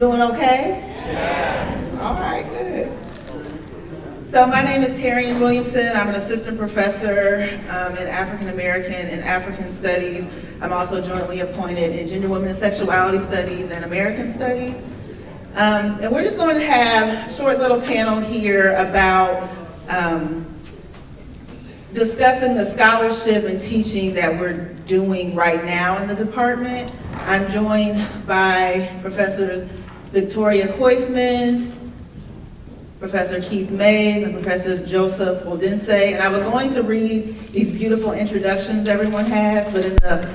Doing okay? Yes. All right, good. So my name is Terrion Williamson. I'm an assistant professor in African American and African Studies. I'm also jointly appointed in Gender, Women, and Sexuality Studies and American Studies. And we're just going to have a short little panel here about discussing the scholarship and teaching that we're doing right now in the department. I'm joined by Professors Victoria Coifman, Professor Keith Mays, and Professor Joseph Woldense. And I was going to read these beautiful introductions everyone has, but in the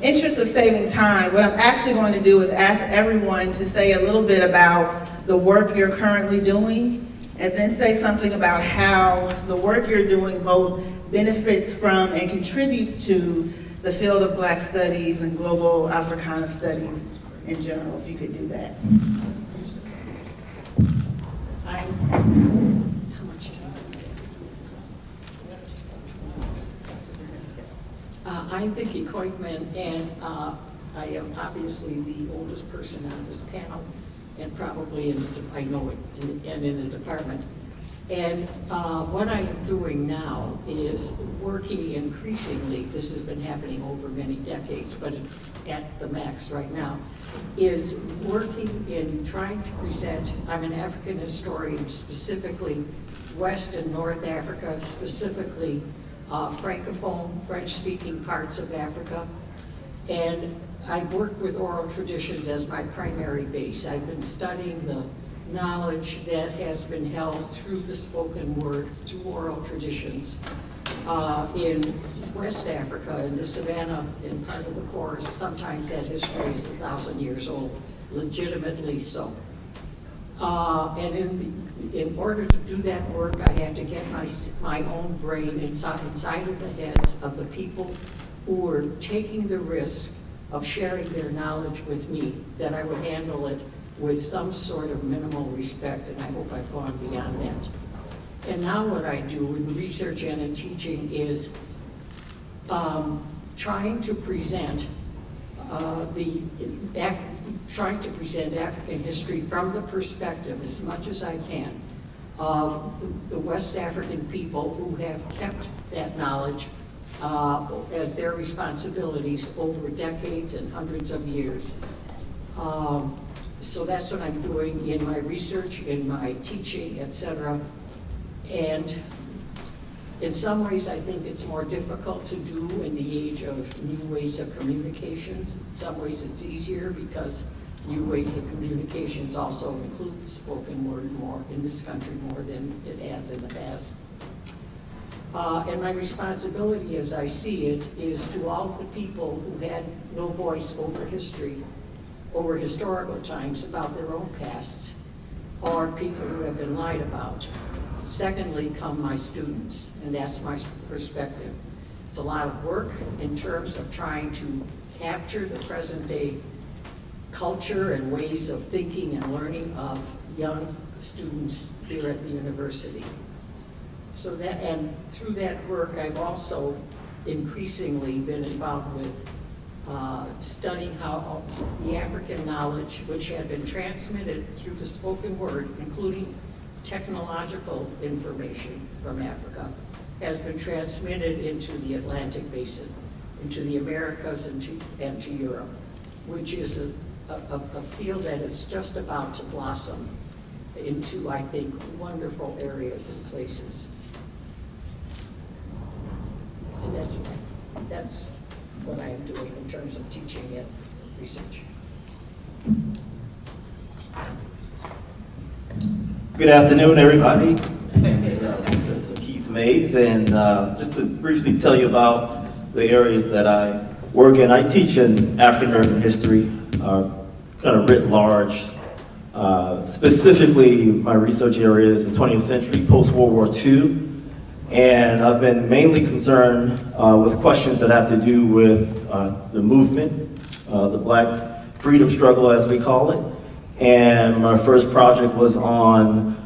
interest of saving time, what I'm actually going to do is ask everyone to say a little bit about the work you're currently doing, and then say something about how the work you're doing both benefits from and contributes to the field of Black studies and global Africana studies in general, if you could do that. I'm Vicki Coifman, and I am obviously the oldest person on this panel, and probably in the department. And what I am doing now is working increasingly, this has been happening over many decades, but at the max right now, is working in trying to present, I'm an African historian, specifically West and North Africa, specifically Francophone, French-speaking parts of Africa. And I've worked with oral traditions as my primary base. I've been studying the knowledge that has been held through the spoken word, through oral traditions in West Africa, in the savannah, in part of the forest. Sometimes that history is 1,000 years old, legitimately so. And in order to do that work, I had to get my own brain inside of the heads of the people who were taking the risk of sharing their knowledge with me, that I would handle it with some sort of minimal respect, and I hope I've gone beyond that. And now what I do in research and in teaching is trying to present African history from the perspective, as much as I can, of the West African people who have kept that knowledge as their responsibilities over decades and hundreds of years. So that's what I'm doing in my research, in my teaching, etc. And in some ways, I think it's more difficult to do in the age of new ways of communications. In some ways, it's easier because new ways of communications also include the spoken word more in this country more than it has in the past. And my responsibility, as I see it, is to all of the people who had no voice over history, over historical times about their own pasts, or people who have been lied about. Secondly, come my students, and that's my perspective. It's a lot of work in terms of trying to capture the present day culture and ways of thinking and learning of young students here at the university. So that, and through that work, I've also increasingly been involved with studying how the African knowledge, which had been transmitted through the spoken word, including technological information from Africa, has been transmitted into the Atlantic Basin, into the Americas, and to Europe, which is a field that is just about to blossom into, I think, wonderful areas and places. And that's what I am doing in terms of teaching and research. Good afternoon, everybody. It's Professor Keith Mays, and just to briefly tell you about the areas that I work in. I teach in African American history, kind of writ large. Specifically, my research area is the 20th century, post-World War II. And I've been mainly concerned with questions that have to do with the movement, the Black freedom struggle, as we call it. And my first project was on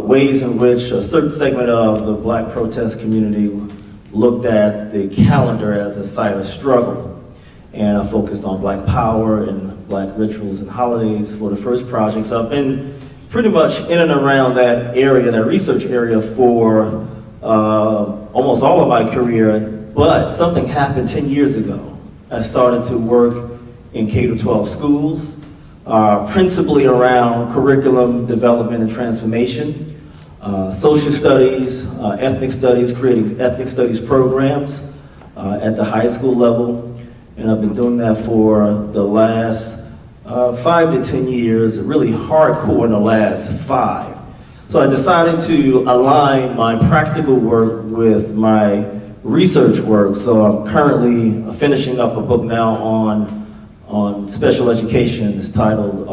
ways in which a certain segment of the Black protest community looked at the calendar as a site of struggle. and I focused on Black power and Black rituals and holidays for the first project. So I've been pretty much in and around that area, that research area, for almost all of my career, but something happened 10 years ago. I started to work in K-12 schools, principally around curriculum development and transformation, social studies, ethnic studies, creating ethnic studies programs at the high school level. And I've been doing that for the last 5 to 10 years, really hardcore in the last 5. So I decided to align my practical work with my research work. So I'm currently finishing up a book now on special education. It's titled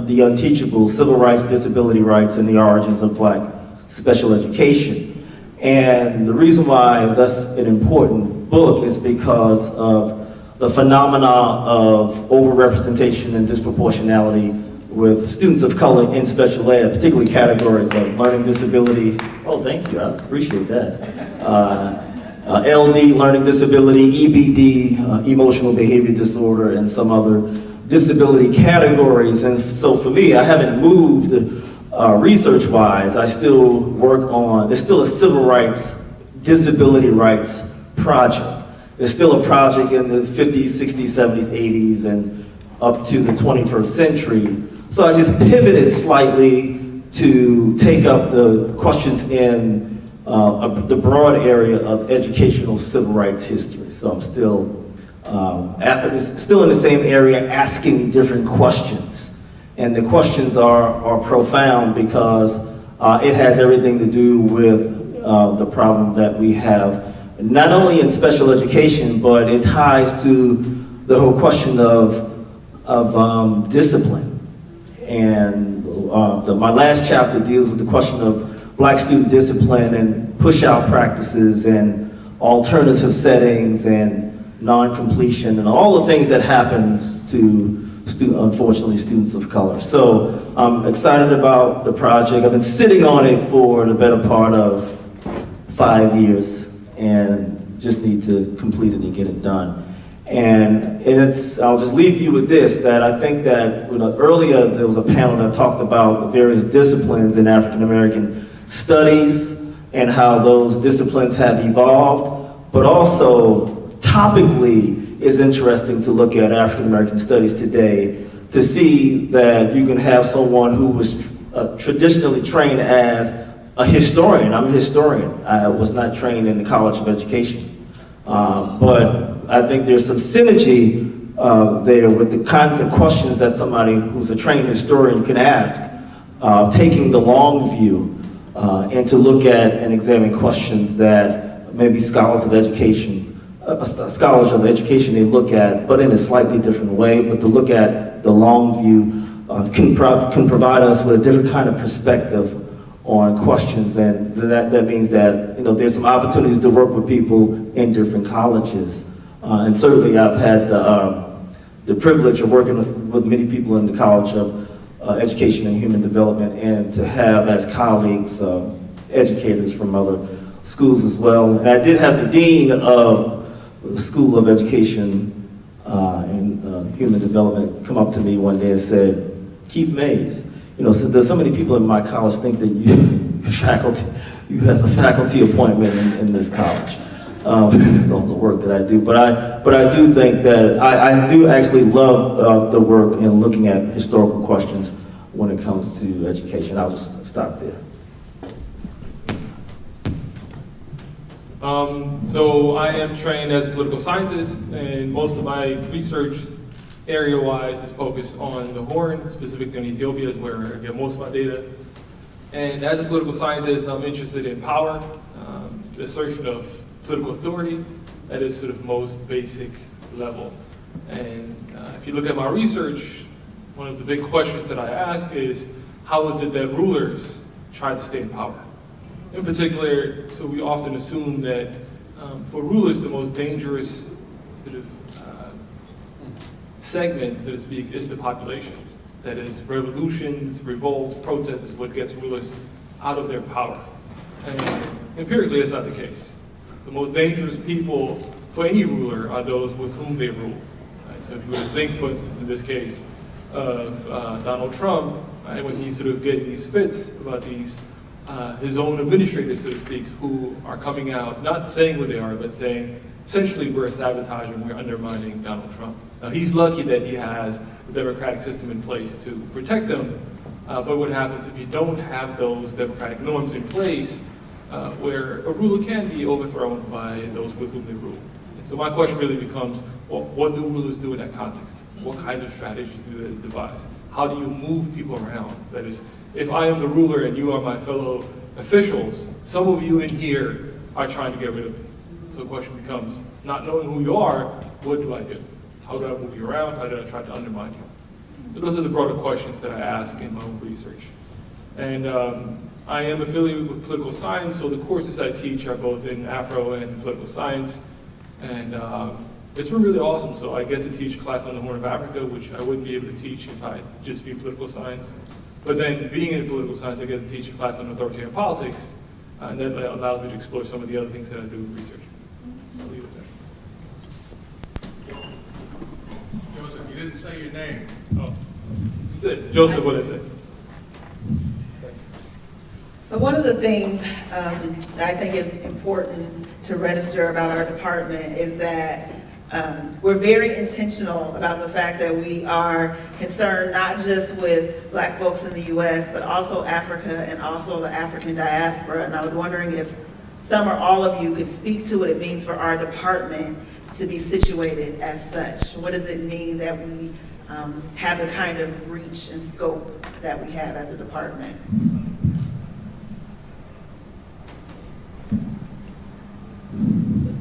The Unteachable: Civil Rights, Disability Rights, and the Origins of Black Special Education. And the reason why that's an important book is because of the phenomena of overrepresentation and disproportionality with students of color in special ed, particularly categories of learning disability. Oh, thank you, I appreciate that. LD, learning disability, EBD, emotional behavior disorder, and some other disability categories. And so for me, I haven't moved research-wise. I still work on, it's still a civil rights, disability rights project. It's still a project in the 50s, 60s, 70s, 80s, and up to the 21st century. So I just pivoted slightly to take up the questions in the broad area of educational civil rights history. So I'm still in the same area, asking different questions. And the questions are profound because it has everything to do with the problem that we have, not only in special education, but it ties to the whole question of discipline. And my last chapter deals with the question of Black student discipline and push-out practices and alternative settings and non-completion and all the things that happens to unfortunately students of color. So I'm excited about the project. I've been sitting on it for the better part of 5 years and just need to complete it and get it done. And I'll just leave you with this, that I think that earlier there was a panel that talked about the various disciplines in African American studies and how those disciplines have evolved, but also topically is interesting to look at African American studies today to see that you can have someone who was traditionally trained as a historian. I'm a historian. I was not trained in the College of Education. But I think there's some synergy there with the kinds of questions that somebody who's a trained historian can ask, taking the long view and to look at and examine questions that maybe scholars of education they look at, but in a slightly different way. But to look at the long view can provide us with a different kind of perspective on questions, and that means that there's some opportunities to work with people in different colleges. And certainly I've had the privilege of working with many people in the College of Education and Human Development, and to have as colleagues educators from other schools as well. And I did have the dean of the School of Education and Human Development come up to me one day and said, Keith Mays, so there's so many people in my college think that you have a faculty appointment in this college. It's all the work that I do, but I do think that I do actually love the work in looking at historical questions when it comes to education. I'll just stop there. So I am trained as a political scientist, and most of my research area-wise is focused on the Horn, specifically in Ethiopia is where I get most of my data. And as a political scientist, I'm interested in power, the assertion of political authority at its sort of most basic level. And if you look at my research, one of the big questions that I ask is, how is it that rulers try to stay in power? In particular, so we often assume that for rulers, the most dangerous sort of segment, so to speak, is the population. That is, revolutions, revolts, protests is what gets rulers out of their power. And empirically, that's not the case. The most dangerous people for any ruler are those with whom they rule. Right? So if you were to think, for instance, in this case of Donald Trump, right, when he's sort of getting these fits about these, his own administrators, so to speak, who are coming out, not saying what they are, but saying, essentially, we're sabotaging, we're undermining Donald Trump. Now, he's lucky that he has the democratic system in place to protect them, but what happens if you don't have those democratic norms in place, where a ruler can be overthrown by those with whom they rule? And so my question really becomes, well, what do rulers do in that context? What kinds of strategies do they devise? How do you move people around? That is, if I am the ruler and you are my fellow officials, some of you in here are trying to get rid of me. So the question becomes, not knowing who you are, what do I do? How do I move you around? How do I try to undermine you? So those are the broader questions that I ask in my own research. And I am affiliated with political science, so the courses I teach are both in Afro and political science. And it's been really awesome. So I get to teach a class on the Horn of Africa, which I wouldn't be able to teach if I just be political science. But then being in political science, I get to teach a class on authoritarian politics, and that allows me to explore some of the other things that I do in research. I'll leave it there. Joseph, you didn't say your name. Oh, you said Joseph, what did I say? So one of the things that I think is important to register about our department is that we're very intentional about the fact that we are concerned not just with Black folks in the U.S., but also Africa and also the African diaspora. And I was wondering if some or all of you could speak to what it means for our department to be situated as such. What does it mean that we have the kind of reach and scope that we have as a department?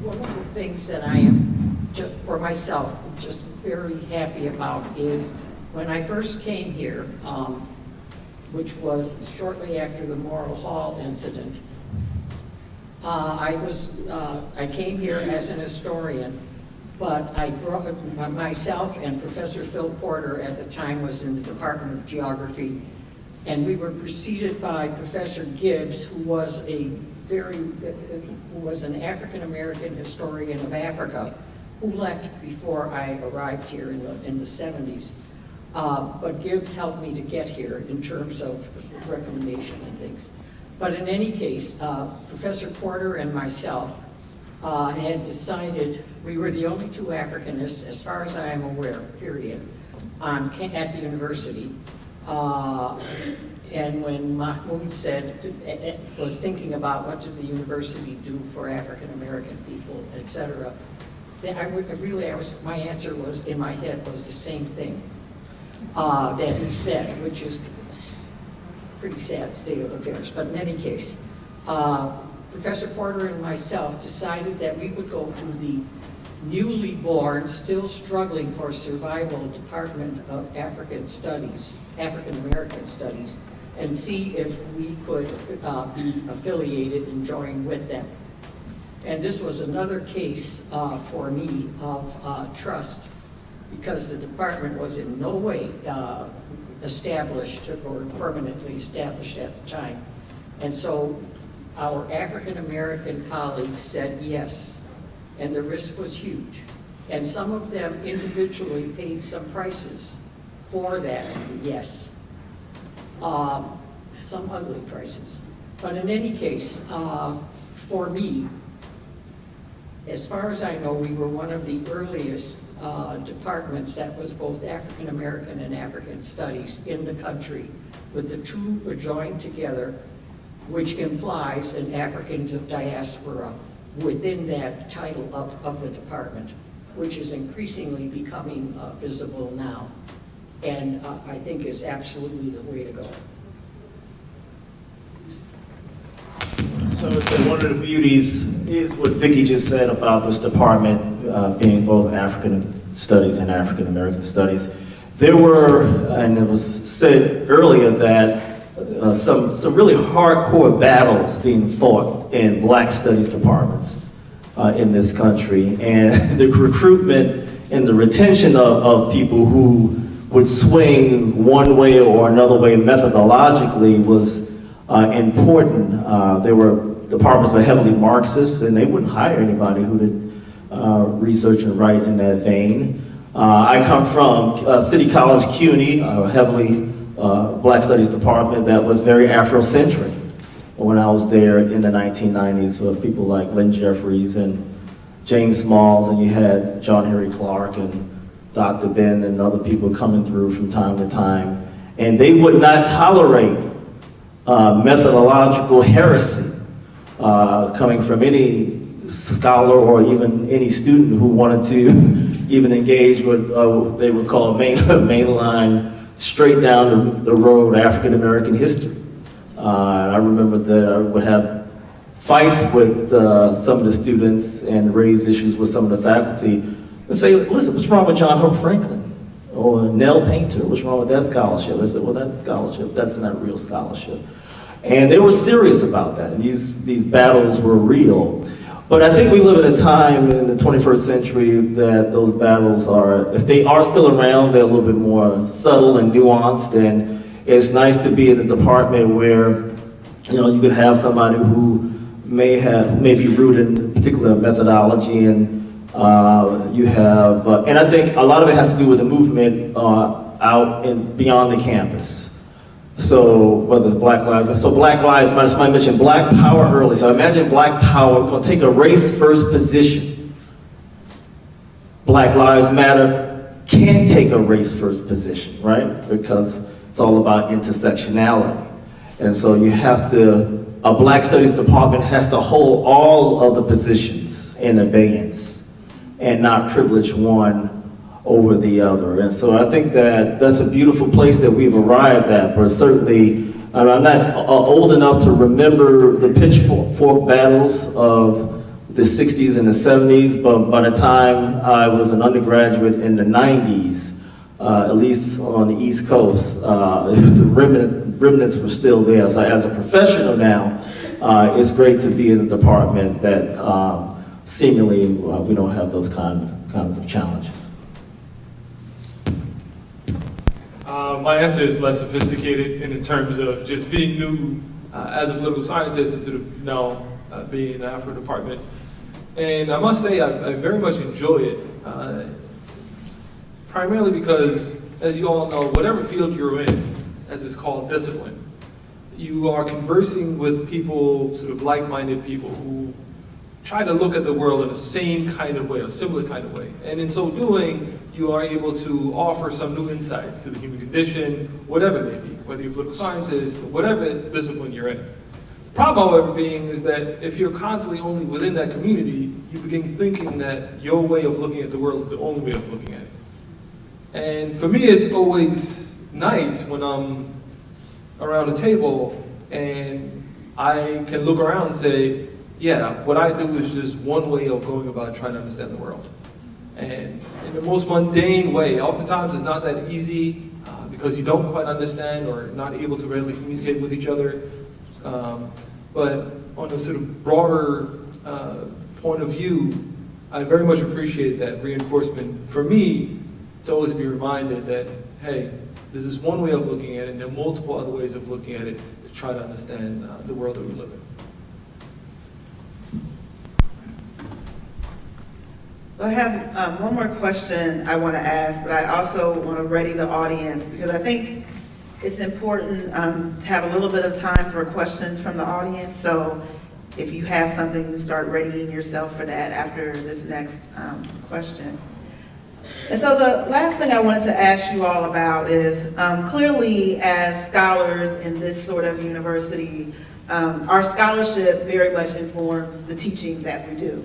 One of the things that I am, just for myself, just very happy about is when I first came here, which was shortly after the Morrill Hall incident, I came here as an historian, but I brought myself and Professor Phil Porter at the time was in the Department of Geography, and we were preceded by Professor Gibbs, who was an African-American historian of Africa, who left before I arrived here in the 70s. But Gibbs helped me to get here in terms of recommendation and things. But in any case, Professor Porter and myself had decided, we were the only two Africanists, as far as I am aware, period, at the university. And when Mahmoud was thinking about what did the university do for African American people, et cetera, my answer was, in my head, was the same thing that he said, which is a pretty sad state of affairs. But in any case, Professor Porter and myself decided that we would go to the newly born, still struggling for survival Department of African American Studies, and see if we could be affiliated and join with them. And this was another case for me of trust, because the department was in no way established or permanently established at the time. And so our African American colleagues said yes, and the risk was huge. And some of them individually paid some prices for that yes. Some ugly prices. But in any case, for me, as far as I know, we were one of the earliest departments that was both African American and African Studies in the country, with the two joined together, which implies an African diaspora within that title of the department, which is increasingly becoming visible now, and I think is absolutely the way to go. So one of the beauties is what Vicki just said about this department being both African Studies and African American Studies. There were, and it was said earlier that some really hardcore battles being fought in Black Studies departments in this country, and the recruitment and the retention of people who would swing one way or another way methodologically was important. There were departments that were heavily Marxist, and they wouldn't hire anybody who did research and write in that vein. I come from City College CUNY, a heavily Black Studies department that was very Afrocentric when I was there in the 1990s with people like Lynn Jeffries and James Smalls, and you had John Henry Clark and Dr. Ben and other people coming through from time to time. And they would not tolerate methodological heresy coming from any scholar or even any student who wanted to even engage with what they would call mainline, straight down the road African American history. I remember that I would have fights with some of the students and raise issues with some of the faculty and say, listen, what's wrong with John Hope Franklin? Or Nell Painter, what's wrong with that scholarship? I said, well, that's scholarship, that's not real scholarship. And they were serious about that, and these battles were real. But I think we live in a time in the 21st century that those battles are, if they are still around, they're a little bit more subtle and nuanced, and it's nice to be in a department where, you know, you could have somebody who may be rooted in a particular methodology, and you have, and I think a lot of it has to do with the movement out and beyond the campus. So whether it's Black Lives Matter, so Black Lives Matter, somebody mentioned Black Power early, so imagine Black Power, we're gonna take a race first position. Black Lives Matter can't take a race first position, right? Because it's all about intersectionality. And so you have to, a Black Studies department has to hold all of the positions in abeyance and not privilege one over the other. And so I think that that's a beautiful place that we've arrived at, but certainly, I'm not old enough to remember the pitchfork battles of the 60s and the 70s, but by the time I was an undergraduate in the 90s, at least on the East Coast, the remnants were still there. So as a professional now, it's great to be in a department that seemingly we don't have those kinds of challenges. My answer is less sophisticated in terms of just being new as a political scientist instead of now being in the Afro department. And I must say I very much enjoy it, primarily because, as you all know, whatever field you're in, as it's called, discipline, you are conversing with people, sort of like-minded people who try to look at the world in the same kind of way, a similar kind of way. And in so doing, you are able to offer some new insights to the human condition, whatever it may be, whether you're a political scientist, whatever discipline you're in. The problem, however, being is that if you're constantly only within that community, you begin thinking that your way of looking at the world is the only way of looking at it. And for me, it's always nice when I'm around a table and I can look around and say, yeah, what I do is just one way of going about trying to understand the world. And in the most mundane way, oftentimes it's not that easy because you don't quite understand or not able to readily communicate with each other. But on a sort of broader point of view, I very much appreciate that reinforcement for me to always be reminded that, hey, this is one way of looking at it, and there are multiple other ways of looking at it to try to understand the world that we live in. I have one more question I want to ask, but I also want to ready the audience because I think it's important to have a little bit of time for questions from the audience. So if you have something, you start readying yourself for that after this next question. And so the last thing I wanted to ask you all about is clearly as scholars in this sort of university, our scholarship very much informs the teaching that we do.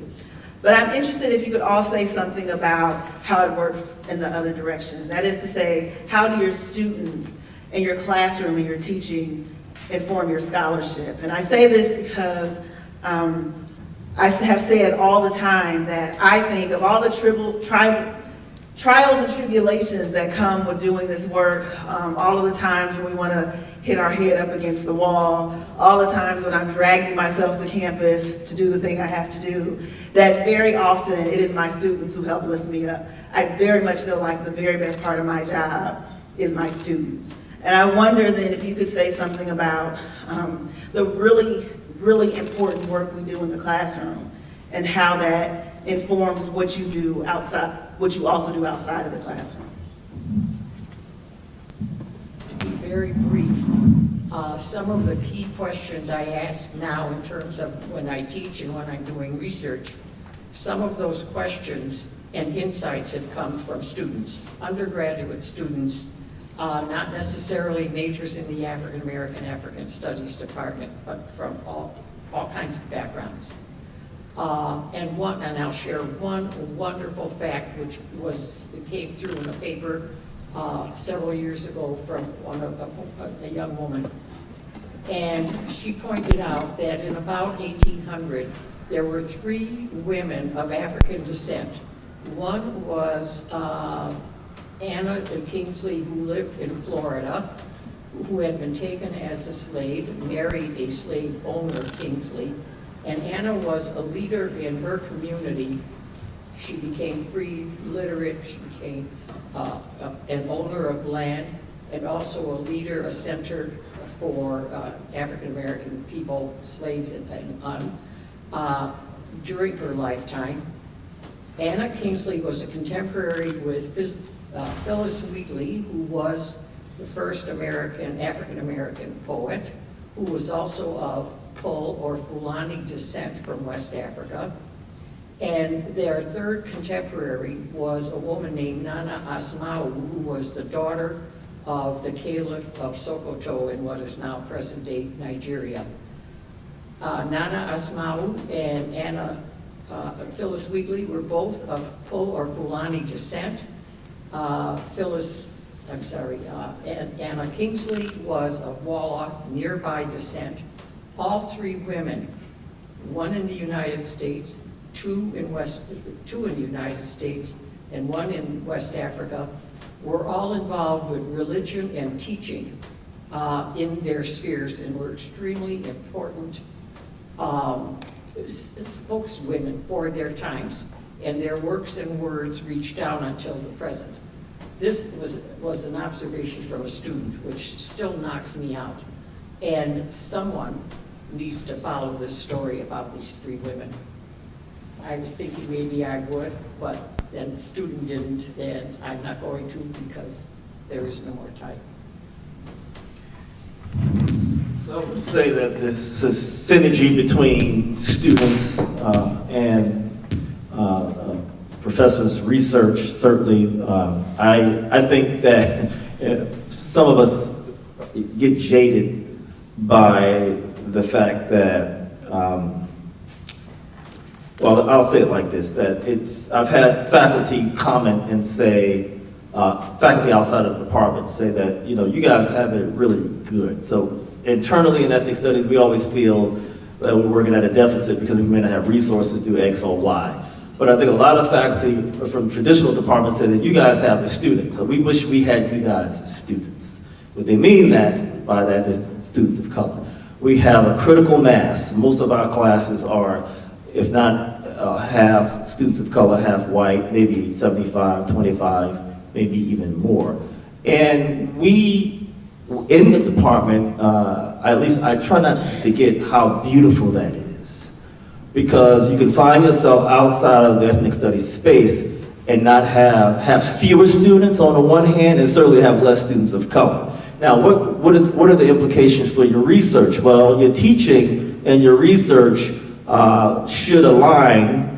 But I'm interested if you could all say something about how it works in the other direction. That is to say, how do your students in your classroom and your teaching inform your scholarship? And I say this because I have said all the time that I think of all the trials and tribulations that come with doing this work, all of the times when we want to hit our head up against the wall, all the times when I'm dragging myself to campus to do the thing I have to do, that very often it is my students who help lift me up. I very much feel like the very best part of my job is my students. And I wonder then if you could say something about the really, really important work we do in the classroom and how that informs what you do outside what you also do outside of the classroom. To be very brief, some of the key questions I ask now in terms of when I teach and when I'm doing research, some of those questions and insights have come from students, undergraduate students, not necessarily majors in the African American, African Studies department, but from all kinds of backgrounds. And I'll share one wonderful fact which came through in a paper several years ago from a young woman. And she pointed out that in about 1800, there were 3 women of African descent. One was Anna Kingsley, who lived in Florida, who had been taken as a slave, married a slave owner, Kingsley. And Anna was a leader in her community. She became free, literate, she became an owner of land, and also a leader, a center for African-American people, slaves during her lifetime. Anna Kingsley was a contemporary with Phyllis Wheatley, who was the first African-American poet, who was also of Pul or Fulani descent from West Africa. And their third contemporary was a woman named Nana Asmau, who was the daughter of the Caliph of Sokoto in what is now present-day Nigeria. Nana Asmau and Phyllis Wheatley were both of Pul or Fulani descent. Anna Kingsley was of Wolof, nearby descent. All 3 women, one in the United States, two in the United States, and one in West Africa, were all involved with religion and teaching in their spheres, and were extremely important spokeswomen for their times, and their works and words reached down until the present. This was an observation from a student, which still knocks me out. And someone needs to follow this story about these 3 women. I was thinking maybe I would, but then the student didn't, and I'm not going to because there is no more time. I would say that this is synergy between students and professors' research. Certainly, I think that some of us get jaded by the fact that, well, I'll say it like this, that I've had faculty comment and say, faculty outside of the department say that, you guys have it really good. So internally in ethnic studies, we always feel that we're working at a deficit because we may not have resources to do X or Y. But I think a lot of faculty from traditional departments say that you guys have the students, so we wish we had you guys as students. What they mean by that is students of color. We have a critical mass. Most of our classes are, if not half students of color, half white, maybe 75, 25, maybe even more. And we, in the department, at least I try not to forget how beautiful that is. Because you can find yourself outside of the ethnic studies space and not have fewer students on the one hand and certainly have less students of color. Now, what are the implications for your research? Well, your teaching and your research should align.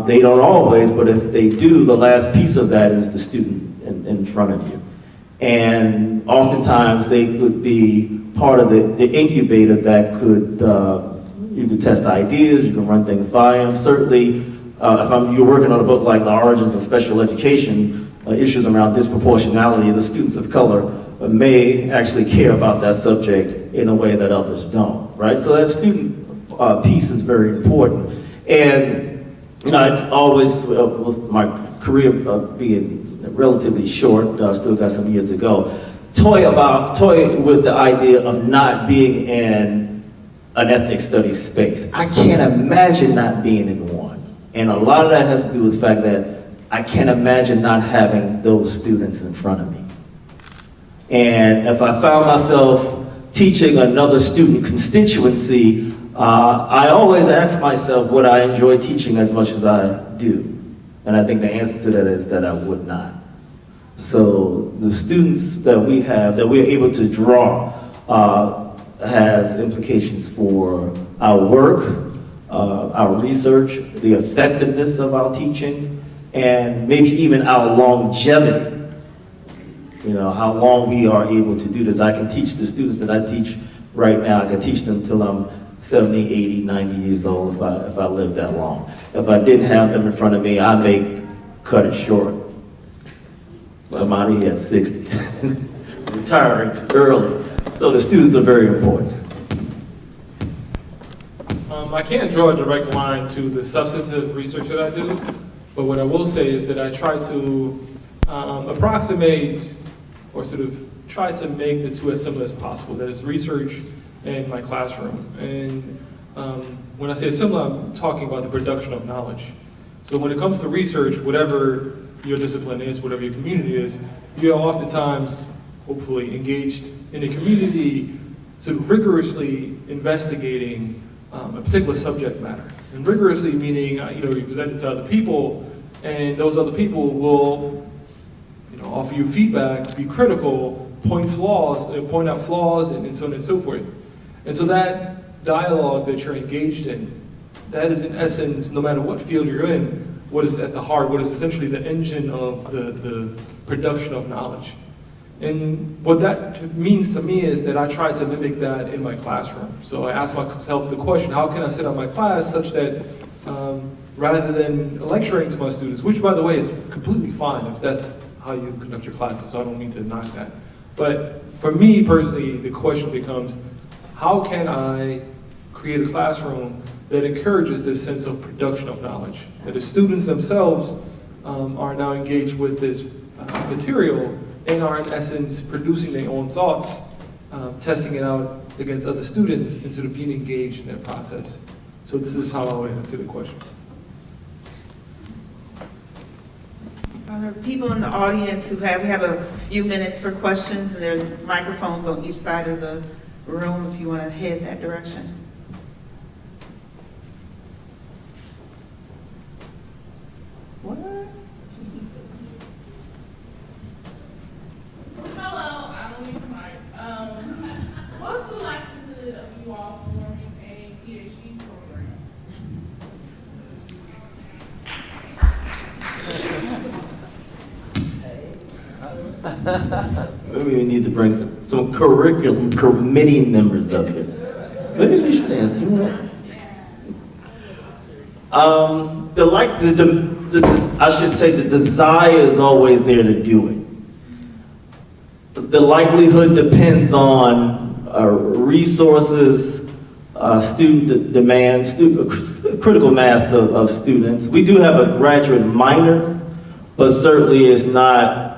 They don't always, but if they do, the last piece of that is the student in front of you. And oftentimes they could be part of the incubator that could, you can test ideas, you can run things by them. Certainly, if you're working on a book like The Origins of Special Education, issues around disproportionality, the students of color may actually care about that subject in a way that others don't, right? So that student piece is very important. And, it's always, with my career being relatively short, still got some years to go, toy with the idea of not being in an ethnic studies space. I can't imagine not being in one. And a lot of that has to do with the fact that I can't imagine not having those students in front of me. And if I found myself teaching another student constituency, I always ask myself, would I enjoy teaching as much as I do? And I think the answer to that is that I would not. So the students that we have, that we're able to draw, has implications for our work, our research, the effectiveness of our teaching, and maybe even our longevity. You know, how long we are able to do this. I can teach the students that I teach right now, I can teach them till I'm 70, 80, 90 years old if I live that long. If I didn't have them in front of me, I may cut it short. I'm out of here at 60, retiring early. So the students are very important. I can't draw a direct line to the substantive research that I do, but what I will say is that I try to approximate or sort of try to make the two as similar as possible. That is research and my classroom. And when I say similar, I'm talking about the production of knowledge. So when it comes to research, whatever your discipline is, whatever your community is, you are oftentimes, hopefully, engaged in a community sort of rigorously investigating a particular subject matter. And rigorously meaning, you present it to other people, and those other people will offer you feedback, be critical, point out flaws, and so on and so forth. And so that dialogue that you're engaged in, that is in essence, no matter what field you're in, what is at the heart, what is essentially the engine of the production of knowledge. And what that means to me is that I try to mimic that in my classroom. So I ask myself the question, how can I set up my class such that rather than lecturing to my students, which by the way is completely fine if that's how you conduct your classes, so I don't mean to knock that. But for me personally, the question becomes, how can I create a classroom that encourages this sense of production of knowledge? That the students themselves are now engaged with this material and are in essence producing their own thoughts, testing it out against other students, and sort of being engaged in that process. So this is how I would answer the question. Are there people in the audience we have a few minutes for questions, and there's microphones on each side of the room if you want to head that direction. What? Hello, I don't need the mic. What's the likelihood of you all forming a PhD program? Maybe we need to bring some curriculum committee members up here. Maybe we should answer. I should say the desire is always there to do it. The likelihood depends on resources, student demand, critical mass of students. We do have a graduate minor, but certainly it's not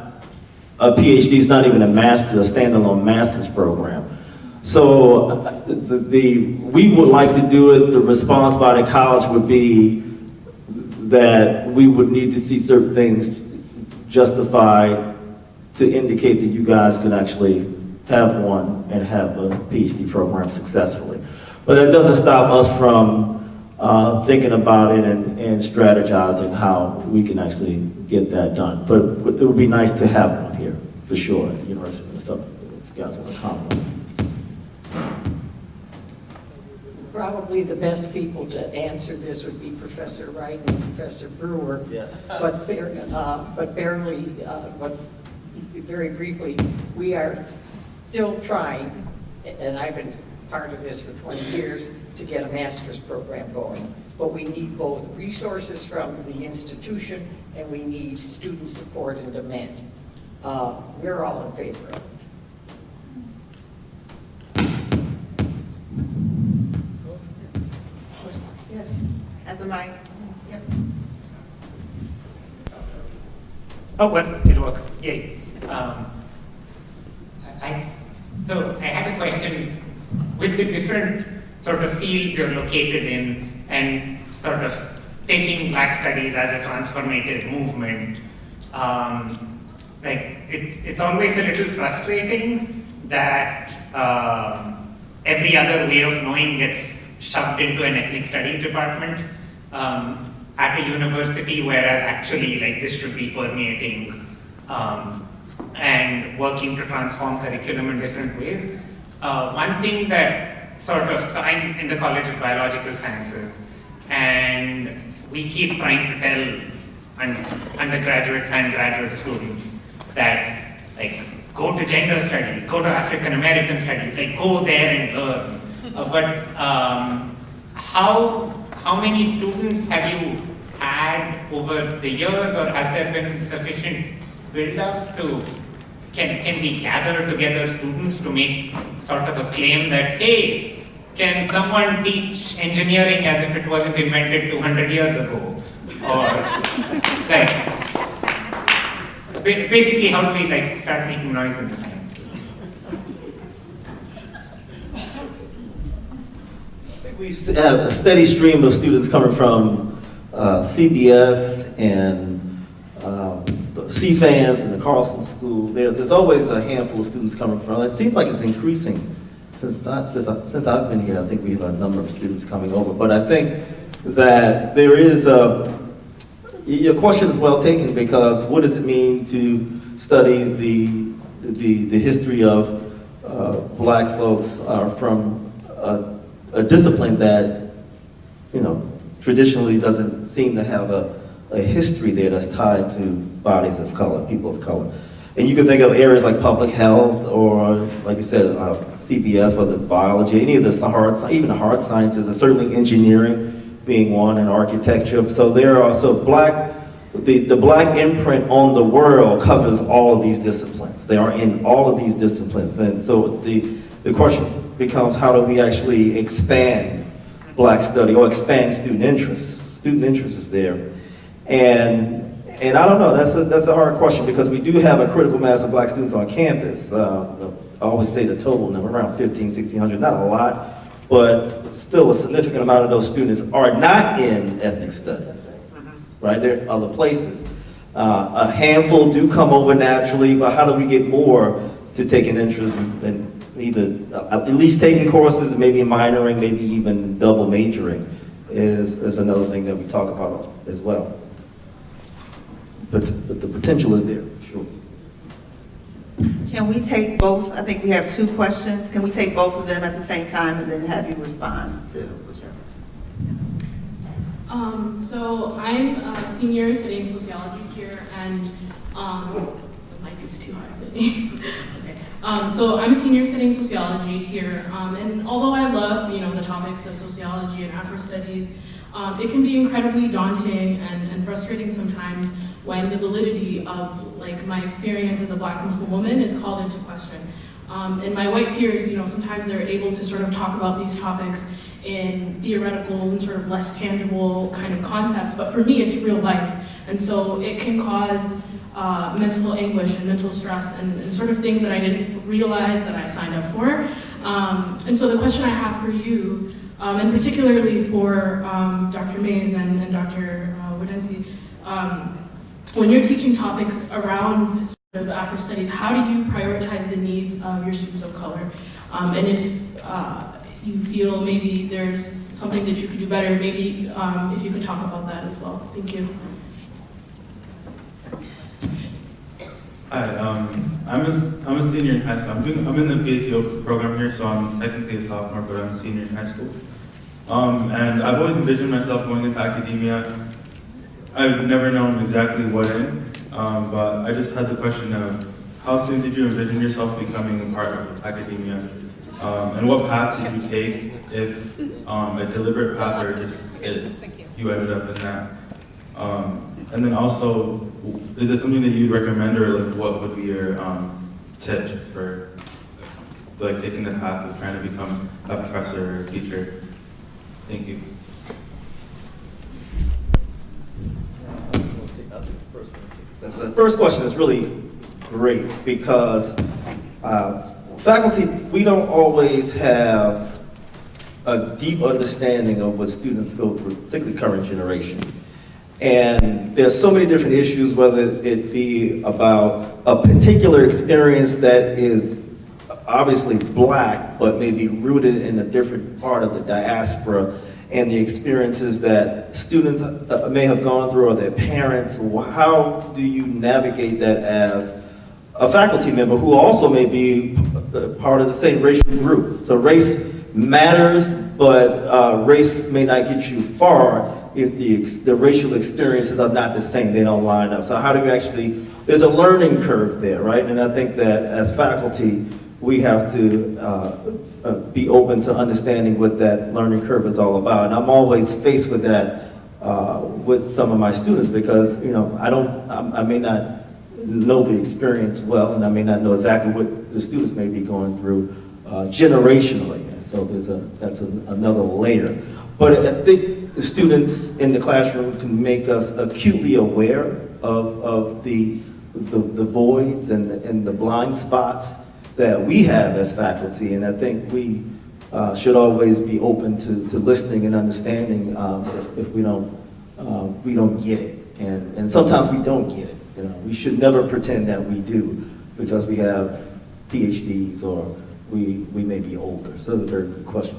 a PhD, it's not even a standalone master's program. So we would like to do it. The response by the college would be that we would need to see certain things justified to indicate that you guys could actually have one and have a PhD program successfully. But it doesn't stop us from thinking about it and strategizing how we can actually get that done. But it would be nice to have one here, for sure, at the University of Minnesota, if you guys want to comment. Probably the best people to answer this would be Professor Wright and Professor Brewer. Yes. But very briefly, we are still trying, and I've been part of this for 20 years, to get a master's program going. But we need both resources from the institution and we need student support and demand. We're all in favor of it. Yes, at the mic. Yep. Oh, well, it works. Yay. So I have a question. With the different sort of fields you're located in and sort of taking Black studies as a transformative movement, it's always a little frustrating that every other way of knowing gets shoved into an ethnic studies department. I at a university, whereas actually like this should be permeating and working to transform curriculum in different ways. One thing that so I'm in the College of Biological Sciences, and we keep trying to tell undergraduates and graduate students that like go to gender studies, go to African American studies, like go there and learn. But how many students have you had over the years, or has there been sufficient build-up to, can we gather together students to make sort of a claim that, hey, can someone teach engineering as if it wasn't invented 200 years ago? Or like, basically how do we like start making noise in the sciences? We have a steady stream of students coming from CBS and the CFANS and the Carlson School. There's always a handful of students coming from. It seems like it's increasing since I've been here. I think we have a number of students coming over. But I think that there is your question is well taken, because what does it mean to study the history of black folks from a discipline that, you know, traditionally doesn't seem to have a history there that's tied to bodies of color, people of color. And you can think of areas like public health, or like you said, CBS, whether it's biology, any of the even the hard sciences, and certainly engineering being one, and architecture. So there are, the black imprint on the world covers all of these disciplines. They are in all of these disciplines. And so the question becomes, how do we actually expand black study, or expand student interest? Student interest is there. And I don't know, that's a hard question, because we do have a critical mass of black students on campus. I always say the total number, around 1,500, not a lot, but still a significant amount of those students are not in ethnic studies, right? They're other places. A handful do come over naturally, but how do we get more to take an interest in either, at least taking courses, maybe minoring, maybe even double majoring is another thing that we talk about as well. But the potential is there, sure. Can we take both? I think we have two questions. Can we take both of them at the same time and then have you respond to whichever? So I'm a senior studying sociology here, and the mic is too hard for me. Okay. So I'm a senior studying sociology here, and although I love, the topics of sociology and Afro studies, it can be incredibly daunting and frustrating sometimes when the validity of my experience as a Black Muslim woman is called into question. And my white peers, sometimes they're able to sort of talk about these topics in theoretical and sort of less tangible kind of concepts, but for me it's real life. And so it can cause mental anguish and mental stress and sort of things that I didn't realize that I signed up for. And so the question I have for you, and particularly for Dr. Mays and Dr. Woldense, when you're teaching topics around sort of Afro studies, how do you prioritize the needs of your students of color? And if you feel maybe there's something that you could do better, maybe if you could talk about that as well. Thank you. Hi, I'm a senior in high school. I'm in the PSEO program here, so I'm technically a sophomore, but I'm a senior in high school. And I've always envisioned myself going into academia. I've never known exactly what in, but I just had the question of how soon did you envision yourself becoming a part of academia? And what path did you take, if a deliberate path or just you ended up in that? And then also, is it something that you'd recommend, or what would be your tips for taking the path of trying to become a professor or a teacher? Thank you. The first question is really great, because faculty, we don't always have a deep understanding of what students go through, particularly current generation. And there's so many different issues, whether it be about a particular experience that is obviously Black, but maybe rooted in a different part of the diaspora, and the experiences that students may have gone through, or their parents. How do you navigate that as a faculty member who also may be part of the same racial group? So race matters, but race may not get you far if the racial experiences are not the same, they don't line up. So how do you actually, there's a learning curve there, right? And I think that as faculty, we have to be open to understanding what that learning curve is all about. And I'm always faced with that with some of my students, because, you know, I may not know the experience well, and I may not know exactly what the students may be going through generationally. And so that's another layer. But I think the students in the classroom can make us acutely aware of the voids and the blind spots that we have as faculty, and I think we should always be open to listening and understanding if we don't get it, and sometimes we don't get it. You know, we should never pretend that we do because we have PhDs or we may be older. So that's a very good question.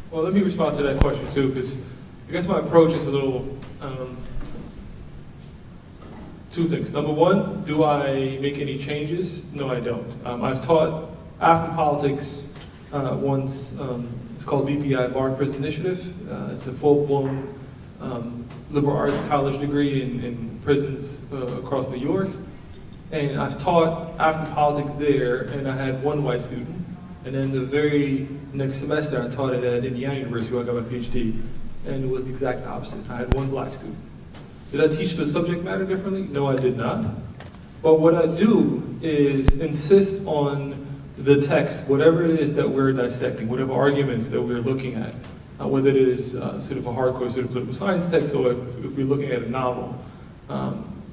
Well, let me respond to that question too, because I guess my approach is a little, two things. Number one, do I make any changes? No, I don't. I've taught African politics once. It's called BPI, Bar Prison Initiative. It's a full-blown liberal arts college degree in prisons across New York. And I've taught African politics there, and I had one white student. And then the very next semester, I taught it at Indiana University, where I got my PhD, and it was the exact opposite. I had one black student. Did I teach the subject matter differently? No, I did not. But what I do is insist on the text, whatever it is that we're dissecting, whatever arguments that we're looking at, whether it is sort of a hardcore sort of political science text, or if we're looking at a novel.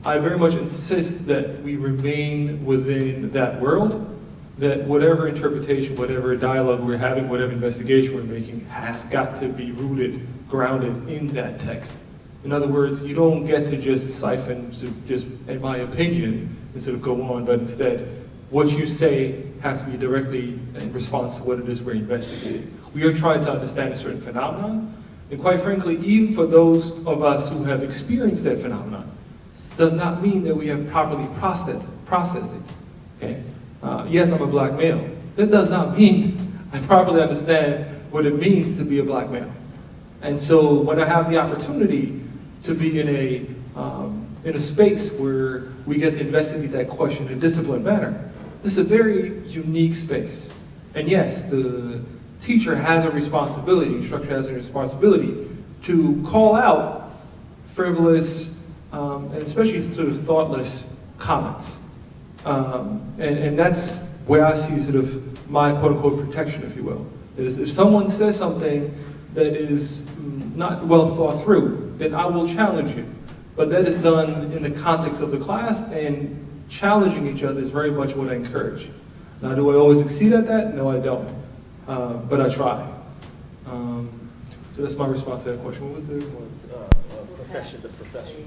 I very much insist that we remain within that world, that whatever interpretation, whatever dialogue we're having, whatever investigation we're making has got to be rooted, grounded in that text. In other words, you don't get to just siphon, just in my opinion, and sort of go on, but instead, what you say has to be directly in response to what it is we're investigating. We are trying to understand a certain phenomenon, and quite frankly, even for those of us who have experienced that phenomenon, does not mean that we have properly processed it, okay? Yes, I'm a black male. That does not mean I properly understand what it means to be a black male. And so when I have the opportunity to be in a space where we get to investigate that question in a disciplined manner, this is a very unique space. And yes, the teacher has a responsibility, instructor has a responsibility to call out frivolous and especially sort of thoughtless comments. And that's where I see sort of my quote-unquote protection, if you will. Is if someone says something that is not well thought through, then I will challenge you. But that is done in the context of the class, and challenging each other is very much what I encourage. Now, do I always succeed at that? No, I don't. But I try. So that's my response to that question. What was the profession? The profession.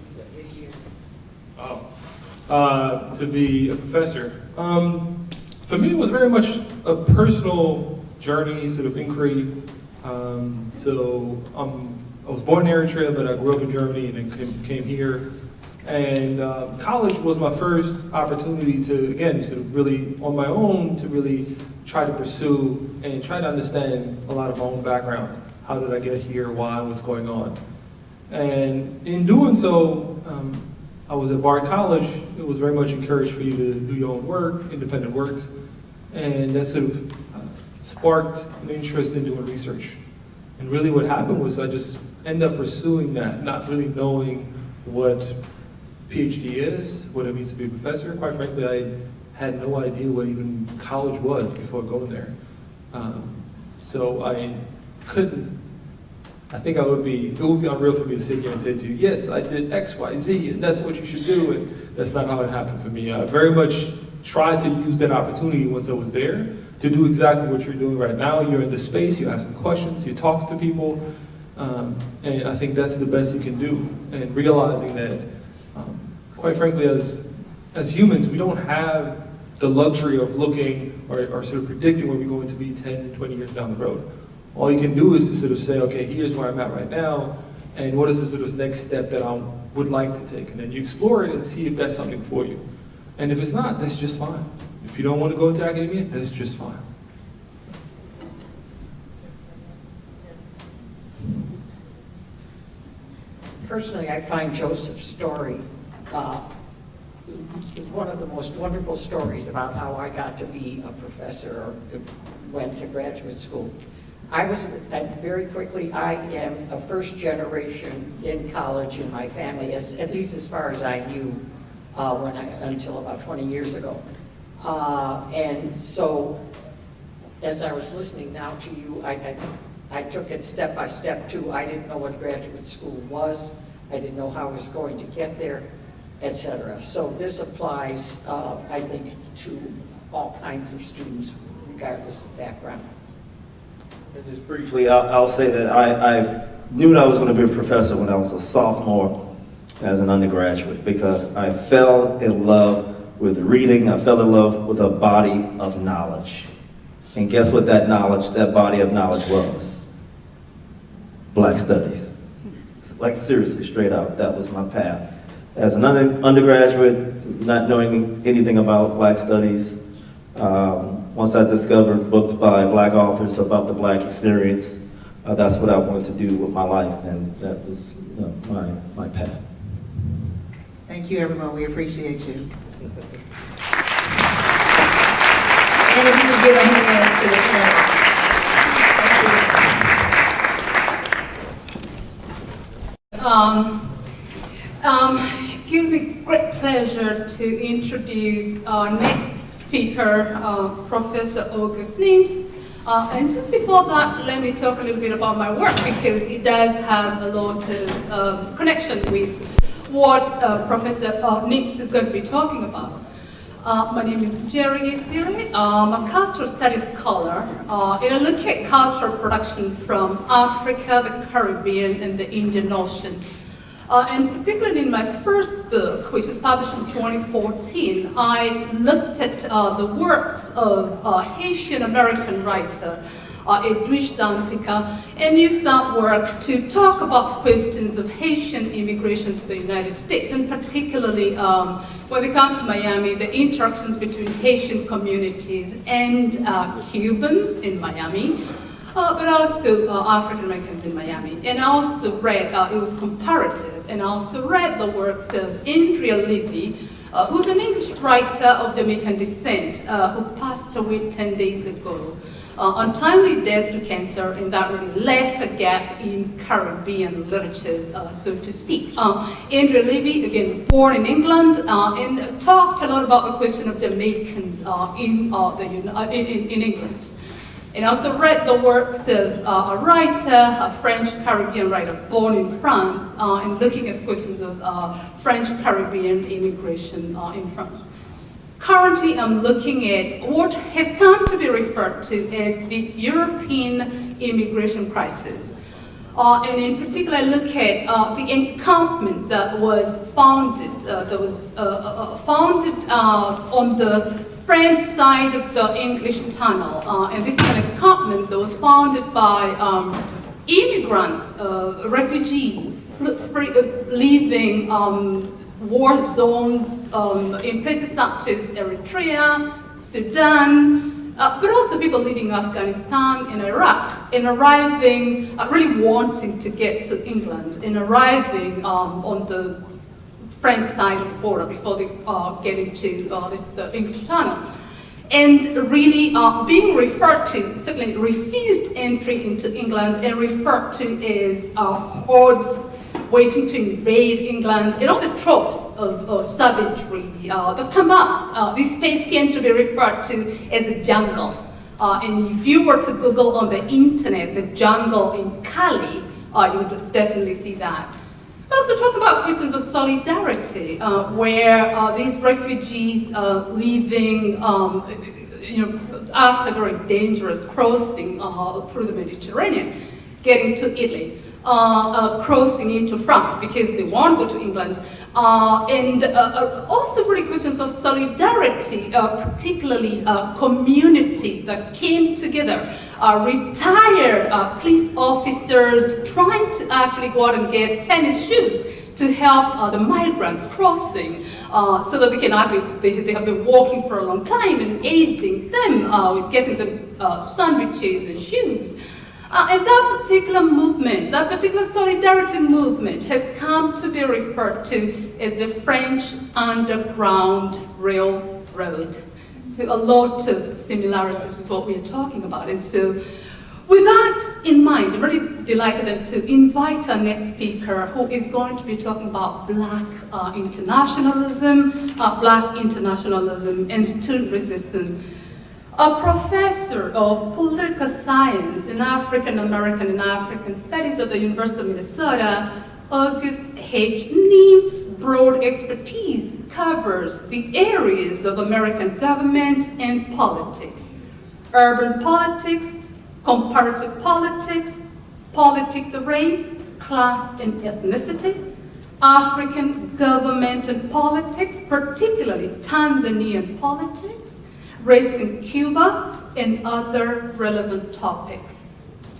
Oh, to be a professor. For me, it was very much a personal journey, sort of inquiry. I was born in Eritrea, but I grew up in Germany and then came here. And college was my first opportunity to, again, sort of really on my own, to really try to pursue and try to understand a lot of my own background. How did I get here? Why? What's going on? And in doing so, I was at Bard College. It was very much encouraged for you to do your own work, independent work. And that sort of sparked an interest in doing research. And really what happened was I just ended up pursuing that, not really knowing what PhD is, what it means to be a professor. Quite frankly, I had no idea what even college was before going there. So I couldn't, I think it would be unreal for me to sit here and say to you, yes, I did X, Y, Z, and that's what you should do, and that's not how it happened for me. I very much tried to use that opportunity once I was there to do exactly what you're doing right now. You're in the space, you're asking questions, you're talking to people, and I think that's the best you can do. And realizing that, quite frankly, as humans, we don't have the luxury of looking or sort of predicting where we're going to be 10, 20 years down the road. All you can do is to sort of say, okay, here's where I'm at right now, and what is the sort of next step that I would like to take? And then you explore it and see if that's something for you. And if it's not, that's just fine. If you don't want to go into academia, that's just fine. Personally, I find Joseph's story one of the most wonderful stories about how I got to be a professor or went to graduate school. Very quickly, I am a first generation in college in my family, at least as far as I knew until about 20 years ago. And so, as I was listening now to you, I took it step by step too. I didn't know what graduate school was. I didn't know how I was going to get there, etc. So this applies, I think, to all kinds of students, regardless of background. And just briefly, I'll say that I knew that I was going to be a professor when I was a sophomore as an undergraduate, because I fell in love with reading. I fell in love with a body of knowledge. And guess what that body of knowledge was? Black studies. Like seriously, straight out, that was my path. As an undergraduate, not knowing anything about Black studies, once I discovered books by Black authors about the Black experience, that's what I wanted to do with my life, and that was my path. Thank you, everyone. We appreciate you. And if you could give a hand to the panel. Gives me great pleasure to introduce our next speaker, Professor August Nimtz. And just before that, let me talk a little bit about my work, because it does have a lot of connection with what Professor Nimtz is going to be talking about. My name is Njeri Githire. I'm a cultural studies scholar, and I look at cultural production from Africa, the Caribbean, and the Indian Ocean. And particularly in my first book, which was published in 2014, I looked at the works of Haitian American writer Edwidge Dantika, and used that work to talk about questions of Haitian immigration to the United States, and particularly when they come to Miami, the interactions between Haitian communities and Cubans in Miami, but also African Americans in Miami. And I also read, it was comparative, and I also read the works of Andrea Levy, who's an English writer of Jamaican descent, who passed away 10 days ago. Untimely death to cancer, and that really left a gap in Caribbean literatures, so to speak. Andrea Levy, again, born in England, and talked a lot about the question of Jamaicans in England. And also read the works of a writer, a French Caribbean writer born in France, and looking at questions of French Caribbean immigration in France. Currently, I'm looking at what has come to be referred to as the European immigration crisis. And in particular, I look at the encampment that was founded, on the French side of the English Tunnel. And this is an encampment that was founded by immigrants, refugees, leaving war zones in places such as Eritrea, Sudan, but also people leaving Afghanistan and Iraq, and arriving, really wanting to get to England, and arriving on the French side of the border before they get into the English Channel. And really being referred to, certainly refused entry into England, and referred to as hordes waiting to invade England, and all the tropes of savagery that come up. This space came to be referred to as a jungle. And if you were to Google on the internet the jungle in Cali, you would definitely see that. But also talk about questions of solidarity, where these refugees leaving, after very dangerous crossing through the Mediterranean, getting to Italy. Crossing into France because they want to go to England, and also really questions of solidarity, particularly community that came together retired police officers trying to actually go out and get tennis shoes to help the migrants crossing, so that they have been walking for a long time, and aiding them with getting them sandwiches and shoes. And that particular movement, that particular solidarity movement has come to be referred to as the French Underground Railroad. So a lot of similarities with what we are talking about. And so with that in mind, I'm really delighted to invite our next speaker, who is going to be talking about Black internationalism and student resistance. A professor of political science in African American and African studies at the University of Minnesota, August H. Nimtz' broad expertise covers the areas of American government and politics: urban politics, comparative politics, politics of race, class, and ethnicity, African government and politics, particularly Tanzanian politics, race in Cuba, and other relevant topics.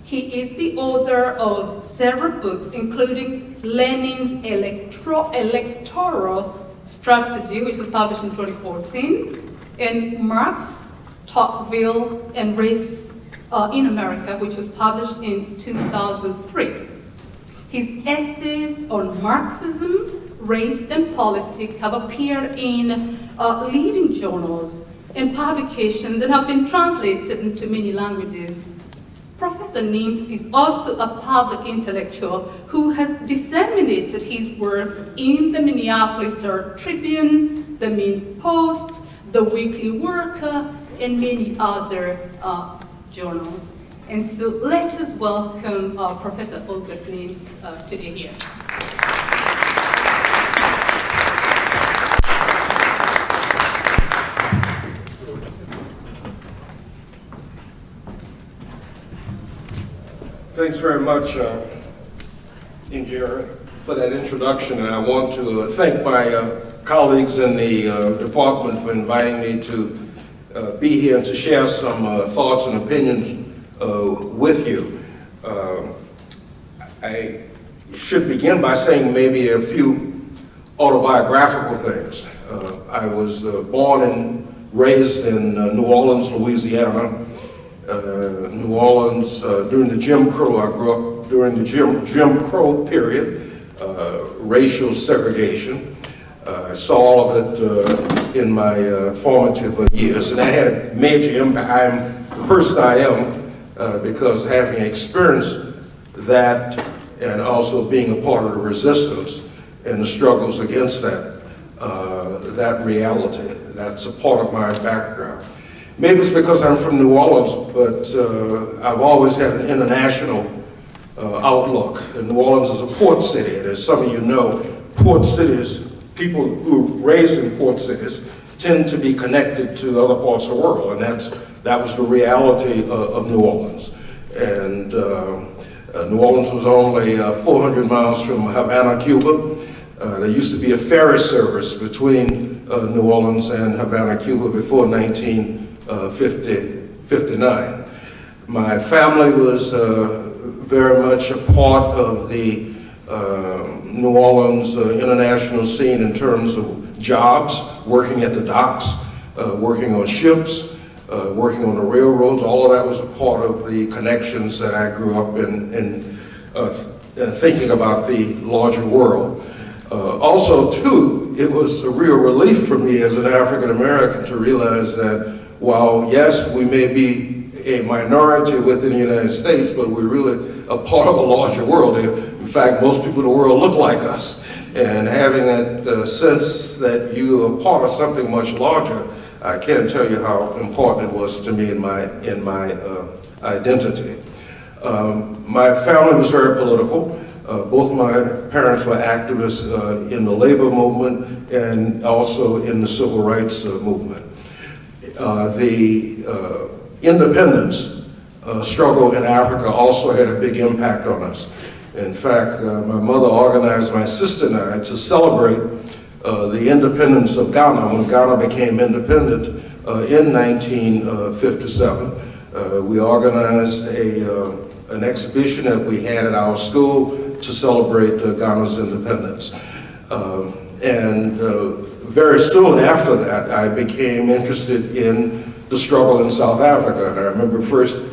He is the author of several books, including Lenin's Electoral Strategy, which was published in 2014, and Marx, Tocqueville, and Race in America, which was published in 2003. His essays on Marxism, race, and politics have appeared in leading journals and publications and have been translated into many languages. Professor Nimtz is also a public intellectual who has disseminated his work in the Minneapolis Star-Tribune, the Maine Post, the Weekly Worker, and many other journals. And so let us welcome Professor August Nimtz today here. Thanks very much, Njeri, for that introduction, and I want to thank my colleagues in the department for inviting me to be here and to share some thoughts and opinions with you. I should begin by saying maybe a few autobiographical things. I was born and raised in New Orleans, Louisiana. New Orleans, during the Jim Crow, I grew up during the Jim Crow period, racial segregation. I saw all of it in my formative years, and that had a major impact. I'm the person I am because having experienced that and also being a part of the resistance and the struggles against that reality. That's a part of my background. Maybe it's because I'm from New Orleans, but I've always had an international outlook. And New Orleans is a port city, and as some of you know, port cities, people who are raised in port cities tend to be connected to other parts of the world, and that was the reality of New Orleans. And New Orleans was only 400 miles from Havana, Cuba. There used to be a ferry service between New Orleans and Havana, Cuba before 1959. My family was very much a part of the New Orleans international scene in terms of jobs, working at the docks, working on ships, working on the railroads. All of that was a part of the connections that I grew up in thinking about the larger world. Also, too, it was a real relief for me as an African American to realize that while, yes, we may be a minority within the United States, but we're really a part of a larger world. In fact, most people in the world look like us. And having that sense that you are part of something much larger, I can't tell you how important it was to me in my identity. My family was very political. Both my parents were activists in the labor movement and also in the civil rights movement. The independence struggle in Africa also had a big impact on us. In fact, my mother organized my sister and I to celebrate the independence of Ghana when Ghana became independent in 1957. We organized an exhibition that we had at our school to celebrate Ghana's independence. Very soon after that, I became interested in the struggle in South Africa. And I remember first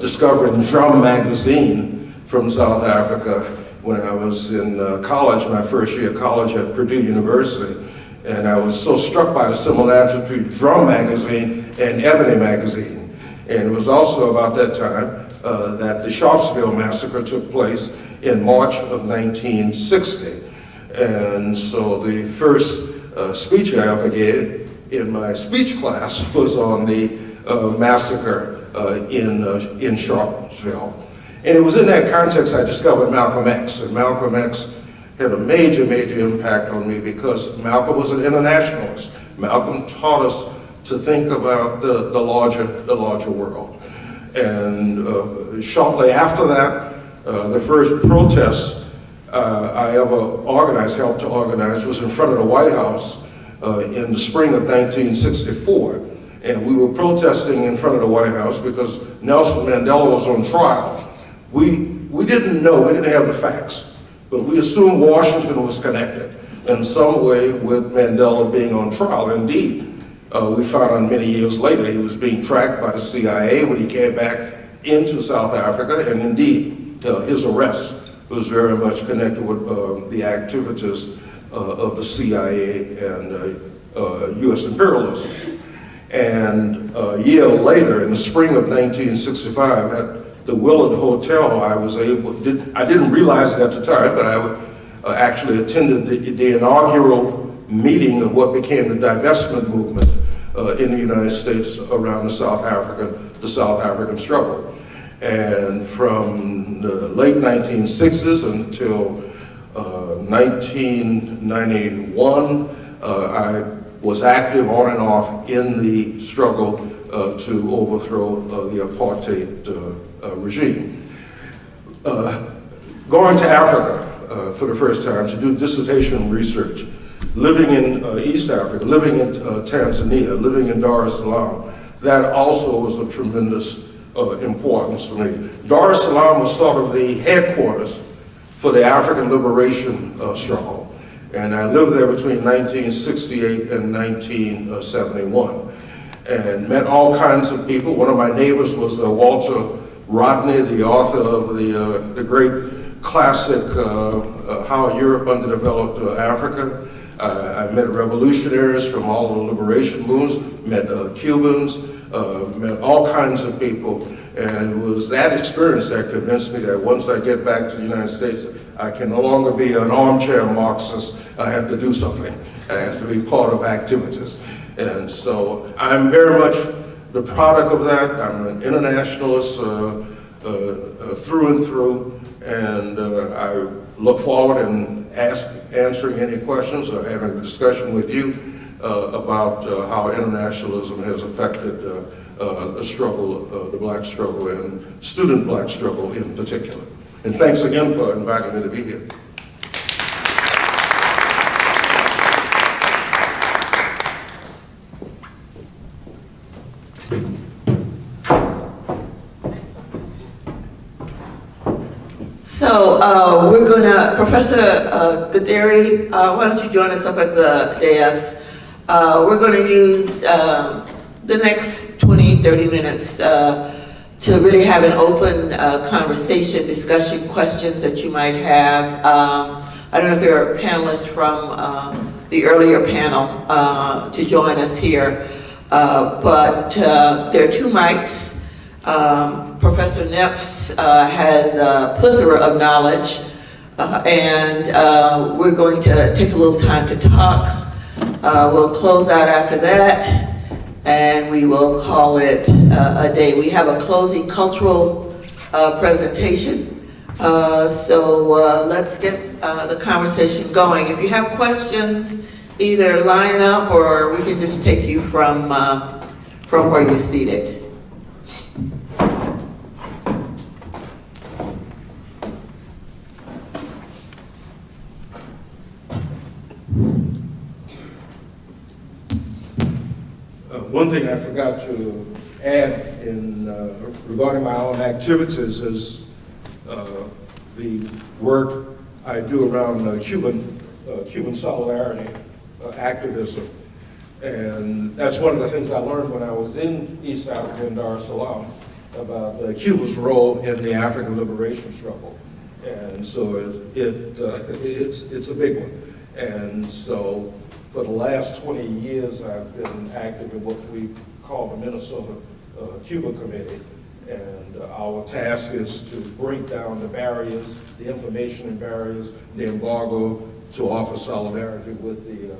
discovering Drum magazine from South Africa when I was in college, my first year of college at Purdue University. And I was so struck by the similarity between Drum magazine and Ebony magazine. And it was also about that time that the Sharpsville massacre took place in March of 1960. And so the first speech I ever gave in my speech class was on the massacre in Sharpsville. And it was in that context I discovered Malcolm X. And Malcolm X had a major, major impact on me because Malcolm was an internationalist. Malcolm taught us to think about the larger world. And shortly after that, the first protest I ever organized, helped to organize, was in front of the White House in the spring of 1964. And we were protesting in front of the White House because Nelson Mandela was on trial. We didn't know, we didn't have the facts, but we assumed Washington was connected in some way with Mandela being on trial. Indeed, we found out many years later he was being tracked by the CIA when he came back into South Africa, and indeed, his arrest was very much connected with the activities of the CIA and US imperialism. And a year later, in the spring of 1965, at the Willard Hotel, I didn't realize it at the time, but I actually attended the inaugural meeting of what became the divestment movement in the United States around the South African struggle. And from the late 1960s until 1991, I was active on and off in the struggle to overthrow the apartheid regime. Going to Africa for the first time to do dissertation research, living in East Africa, living in Tanzania, living in Dar es Salaam, that also was of tremendous importance for me. Dar es Salaam was sort of the headquarters for the African liberation struggle. And I lived there between 1968 and 1971 and met all kinds of people. One of my neighbors was Walter Rodney, the author of the great classic, How Europe Underdeveloped Africa. I met revolutionaries from all of the liberation movements, met Cubans, met all kinds of people. And it was that experience that convinced me that once I get back to the United States, I can no longer be an armchair Marxist. I have to do something. I have to be part of activities. And so I'm very much the product of that. I'm an internationalist through and through. And I look forward and answering any questions or having a discussion with you about how internationalism has affected the struggle, the black struggle, and student black struggle in particular. And thanks again for inviting me to be here. So we're going to, Professor Githire, why don't you join us up at the dais? We're going to use the next 20, 30 minutes to really have an open conversation, discussion, questions that you might have. I don't know if there are panelists from the earlier panel to join us here, but there are two mics. Professor Nimtz has a plethora of knowledge, and we're going to take a little time to talk. We'll close out after that, and we will call it a day. We have a closing cultural presentation, so let's get the conversation going. If you have questions, either line up or we can just take you from where you're seated. One thing I forgot to add regarding my own activities is the work I do around Cuban solidarity, activism. And that's one of the things I learned when I was in East Africa in Dar es Salaam about Cuba's role in the African liberation struggle. And so it's a big one. And so for the last 20 years, I've been active in what we call the Minnesota Cuba Committee. And our task is to break down the barriers, the information barriers, the embargo, to offer solidarity with the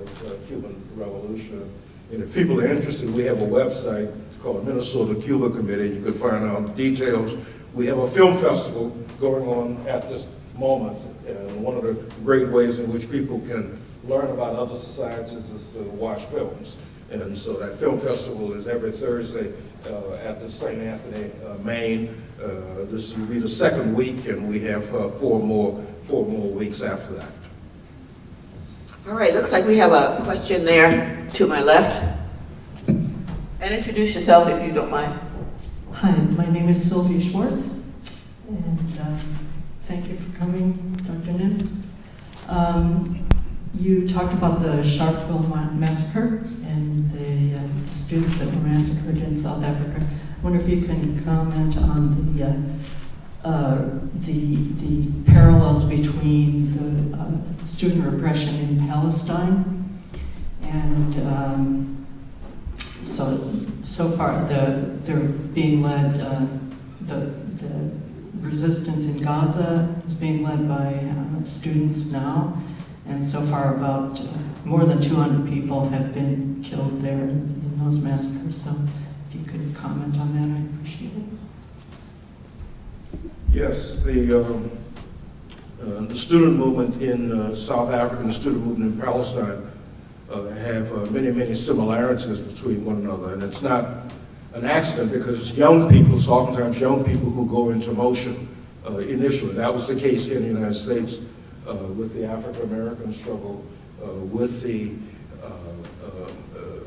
Cuban Revolution. And if people are interested, we have a website called Minnesota Cuba Committee. You can find out details. We have a film festival going on at this moment, and one of the great ways in which people can learn about other societies is to watch films. And so that film festival is every Thursday at the St. Anthony, Maine. This will be the second week, and we have four more weeks after that. All right, looks like we have a question there to my left. And introduce yourself if you don't mind. Hi, my name is Sylvia Schwartz, and thank you for coming, Dr. Nimtz. You talked about the Sharpeville massacre and the students that were massacred in South Africa. I wonder if you can comment on the parallels between the student repression in Palestine and so far they're being led, the resistance in Gaza is being led by students now, and so far about more than 200 people have been killed there in those massacres. So if you could comment on that, I'd appreciate it. Yes, the student movement in South Africa and the student movement in Palestine have many similarities between one another, and it's not an accident because it's young people, it's oftentimes young people who go into motion initially. That was the case here in the United States with the African-American struggle, with the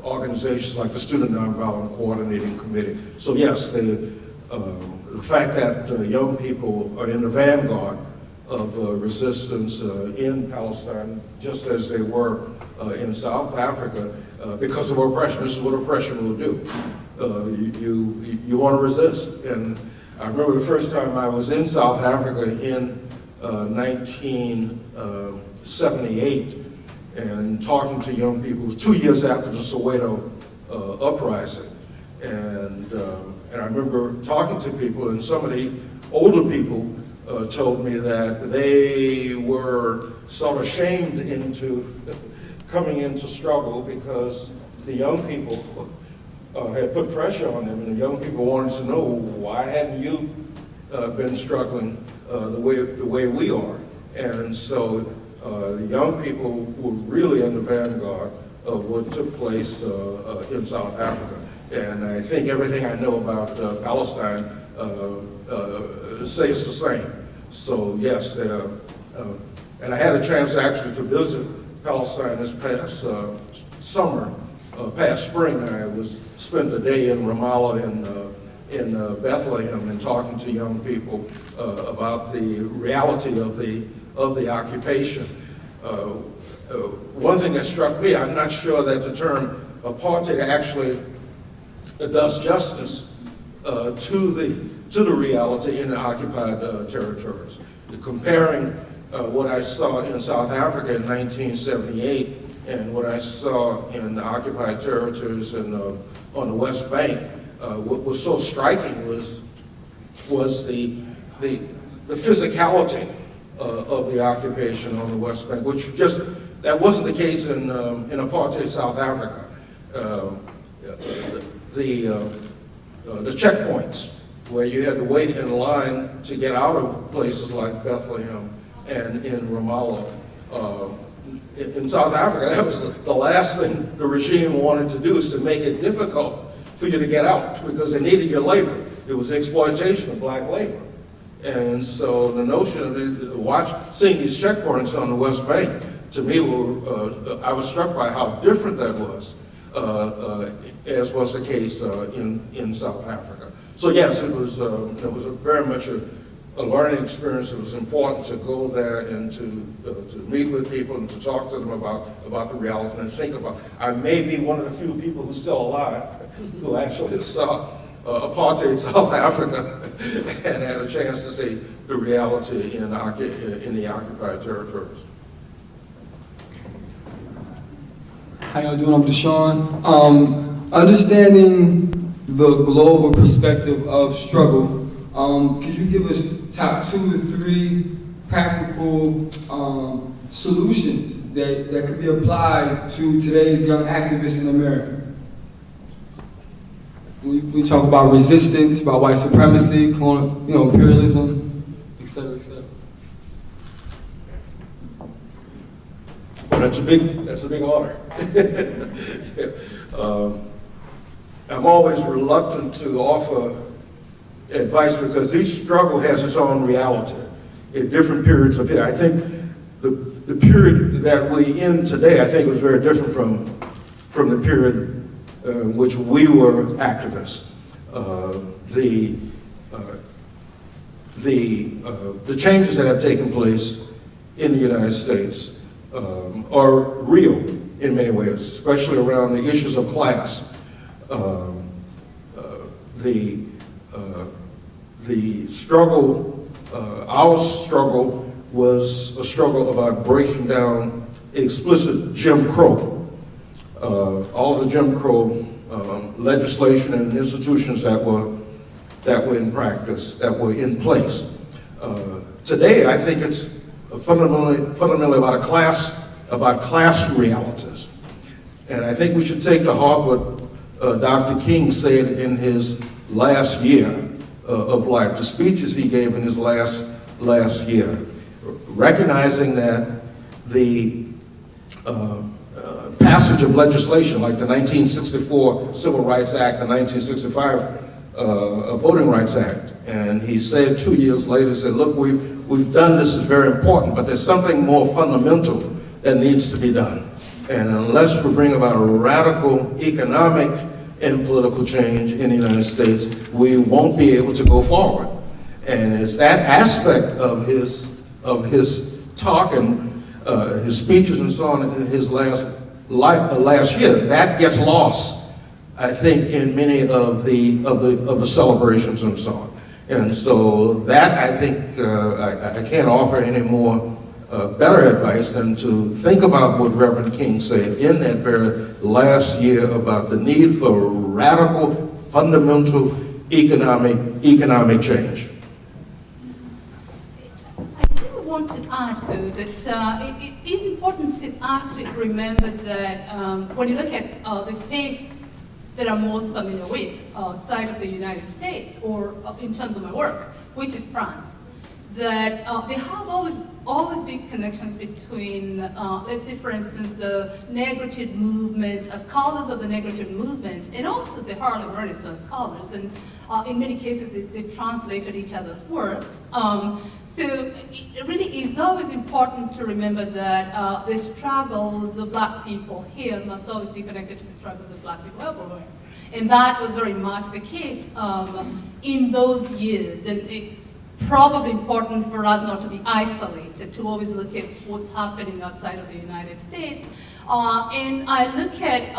organizations like the Student Nonviolent Coordinating Committee. So yes, the fact that young people are in the vanguard of resistance in Palestine, just as they were in South Africa, because of oppression. This is what oppression will do. You want to resist. And I remember the first time I was in South Africa in 1978 and talking to young people. It was 2 years after the Soweto uprising. And I remember talking to people, and some of the older people told me that they were sort of shamed into coming into struggle because the young people had put pressure on them, and the young people wanted to know, why hadn't you been struggling the way we are? And so the young people were really in the vanguard of what took place in South Africa. And I think everything I know about Palestine says the same. So yes, and I had a chance actually to visit Palestine this past spring. I spent a day in Ramallah in Bethlehem and talking to young people about the reality of the occupation. One thing that struck me, I'm not sure that the term apartheid actually does justice to the reality in the occupied territories. Comparing what I saw in South Africa in 1978 and what I saw in the occupied territories on the West Bank, what was so striking was the physicality of the occupation on the West Bank, which that wasn't the case in apartheid South Africa. The checkpoints where you had to wait in line to get out of places like Bethlehem and in Ramallah. In South Africa, that was the last thing the regime wanted to do, is to make it difficult for you to get out because they needed your labor. It was exploitation of black labor. And so the notion of seeing these checkpoints on the West Bank, to me, I was struck by how different that was, as was the case in South Africa. So yes, it was very much a learning experience. It was important to go there and to meet with people and to talk to them about the reality and think about. I may be one of the few people who's still alive who actually saw apartheid South Africa and had a chance to see the reality in the occupied territories. How y'all doing? I'm Deshaun. Understanding the global perspective of struggle, could you give us top 2 to 3 practical solutions that could be applied to today's young activists in America? We talk about resistance, about white supremacy, imperialism, et cetera, et cetera. Well, that's a big order. I'm always reluctant to offer advice because each struggle has its own reality in different periods of it. I think the period that we're in today, I think, was very different from the period in which we were activists. The changes that have taken place in the United States are real in many ways, especially around the issues of class. The struggle, our struggle, was a struggle about breaking down explicit Jim Crow. All of the Jim Crow legislation and institutions that were in practice, that were in place. Today, I think it's fundamentally about class realities. And I think we should take to heart what Dr. King said in his last year of life, the speeches he gave in his last year, recognizing that the passage of legislation like the 1964 Civil Rights Act, the 1965 Voting Rights Act, and he said 2 years later, said, look, we've done this, is very important, but there's something more fundamental that needs to be done. And unless we bring about a radical economic and political change in the United States, we won't be able to go forward. And it's that aspect of his talk and his speeches and so on in his last year that gets lost, I think, in many of the celebrations and so on. And so that, I think, I can't offer any more better advice than to think about what Reverend King said in that very last year about the need for radical, fundamental economic change. I do want to add, though, that it is important to actually remember that when you look at the space that I'm most familiar with outside of the United States, or in terms of my work, which is France, that there have always been connections between, let's say, for instance, the negritude movement, scholars of the negritude movement, and also the Harlem Renaissance scholars. And in many cases, they translated each other's works. So it really is always important to remember that the struggles of Black people here must always be connected to the struggles of Black people everywhere. And that was very much the case in those years. And it's probably important for us not to be isolated, to always look at what's happening outside of the United States. And I look at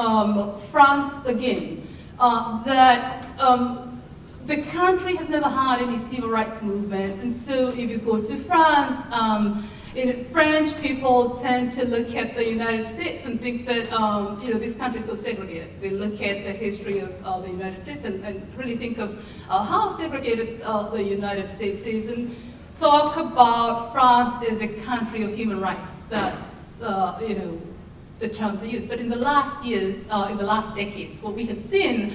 France again, that the country has never had any civil rights movements. And so if you go to France, French people tend to look at the United States and think that this country is so segregated. They look at the history of the United States and really think of how segregated the United States is, and talk about France as a country of human rights. That's the terms they use. But in the last years, in the last decades, what we have seen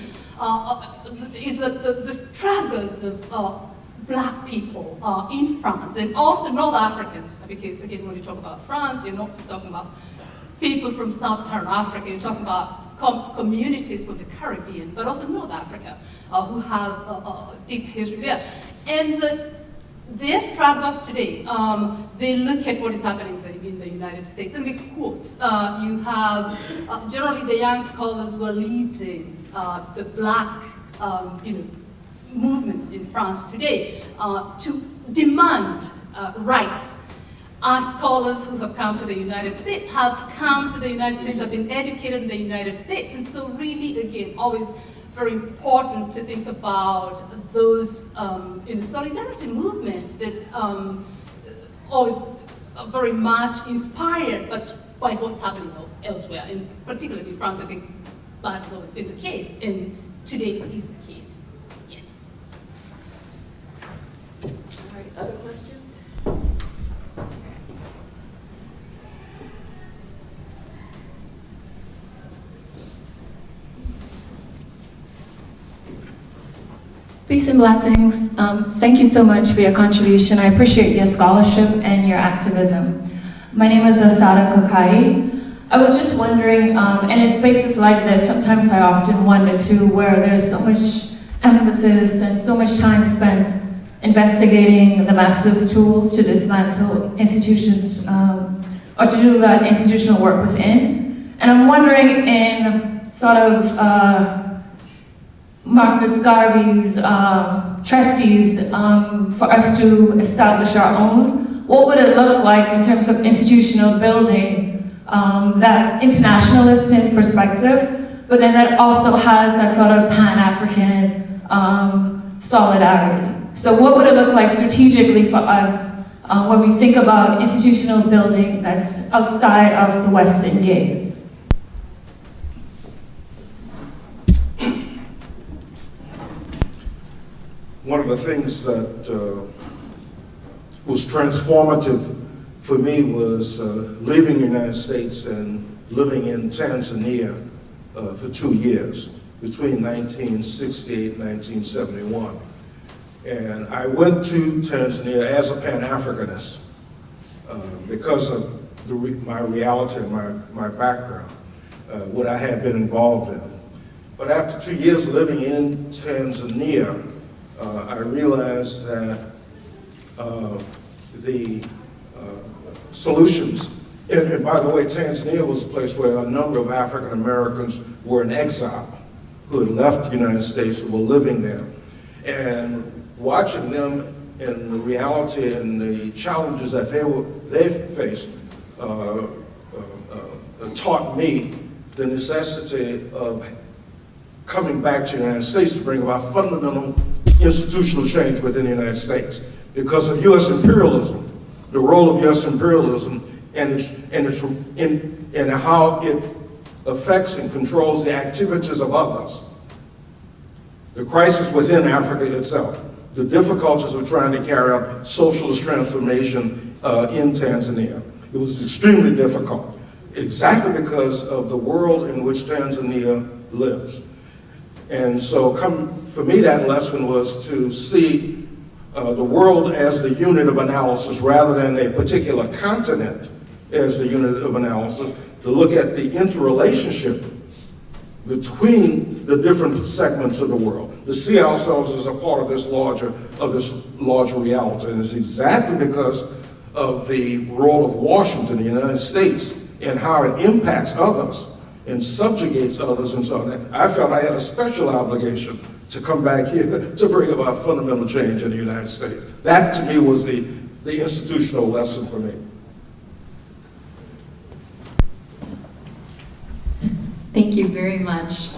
is that the struggles of Black people in France, and also North Africans, because again, when you talk about France, you're not just talking about people from Sub-Saharan Africa, you're talking about communities from the Caribbean, but also North Africa, who have a deep history there. And their struggles today, they look at what is happening in the United States, and they quote, you have generally the young scholars who are leading the Black, movements in France today to demand rights. Our scholars who have come to the United States have come to the United States, have been educated in the United States, and so really, again, always very important to think about those solidarity movements that always very much inspired by what's happening elsewhere, and particularly in France. I think that has always been the case, and today is the case yet. All right, other questions? Peace and blessings. Thank you so much for your contribution. I appreciate your scholarship and your activism. My name is Asada Kakai. I was just wondering, and in spaces like this, sometimes I often wonder too, where there's so much emphasis and so much time spent investigating the master's tools to dismantle institutions, or to do that institutional work within. And I'm wondering, in sort of Marcus Garvey's trustees, for us to establish our own, what would it look like in terms of institutional building that's internationalist in perspective, but then that also has that sort of Pan-African solidarity? So what would it look like strategically for us when we think about institutional building that's outside of the Western gaze? One of the things that was transformative for me was leaving the United States and living in Tanzania for 2 years, between 1968 and 1971. And I went to Tanzania as a Pan-Africanist because of my reality and my background, what I had been involved in. But after 2 years living in Tanzania, I realized that the solutions, and by the way, Tanzania was a place where a number of African Americans were in exile, who had left the United States and were living there. And watching them and the reality and the challenges that they faced taught me the necessity of coming back to the United States to bring about fundamental institutional change within the United States. Because of U.S. imperialism, the role of U.S. imperialism and how it affects and controls the activities of others. The crisis within Africa itself, the difficulties of trying to carry out socialist transformation in Tanzania. It was extremely difficult, exactly because of the world in which Tanzania lives. And so for me, that lesson was to see the world as the unit of analysis rather than a particular continent as the unit of analysis, to look at the interrelationship between the different segments of the world, to see ourselves as a part of this larger reality. And it's exactly because of the role of Washington, the United States, and how it impacts others and subjugates others and so on. I felt I had a special obligation to come back here to bring about fundamental change in the United States. That to me was the institutional lesson for me. Thank you very much.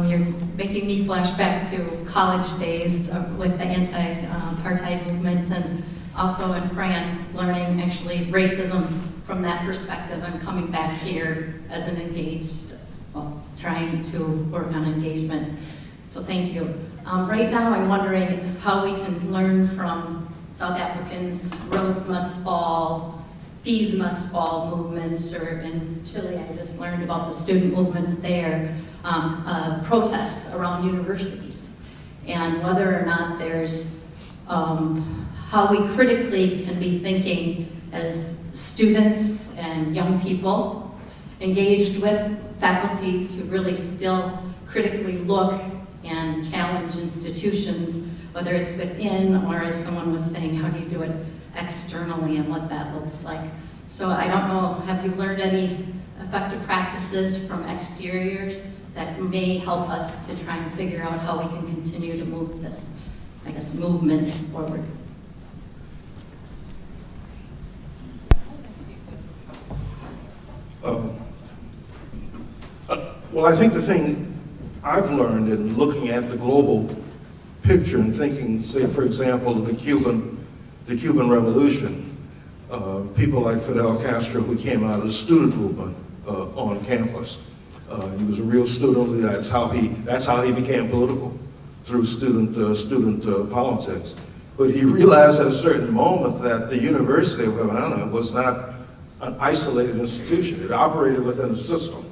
You're making me flash back to college days with the anti-apartheid movement, and also in France, learning actually racism from that perspective. I'm coming back here as an engaged, well, trying to work on engagement. So thank you. Right now I'm wondering how we can learn from South Africans, Rhodes Must Fall, Fees Must Fall movements, or in Chile I just learned about the student movements there, protests around universities, and whether or not there's how we critically can be thinking as students and young people engaged with faculty to really still critically look and challenge institutions, whether it's within or, as someone was saying, how do you do it externally and what that looks like. So I don't know, have you learned any effective practices from exteriors that may help us to try and figure out how we can continue to move this I guess, movement forward. Well, I think the thing I've learned in looking at the global picture and thinking, say, for example, the Cuban Revolution, people like Fidel Castro, who came out of the student movement on campus. He was a real student leader. That's how he became political, through student politics. But he realized at a certain moment that the University of Havana was not an isolated institution. It operated within a system.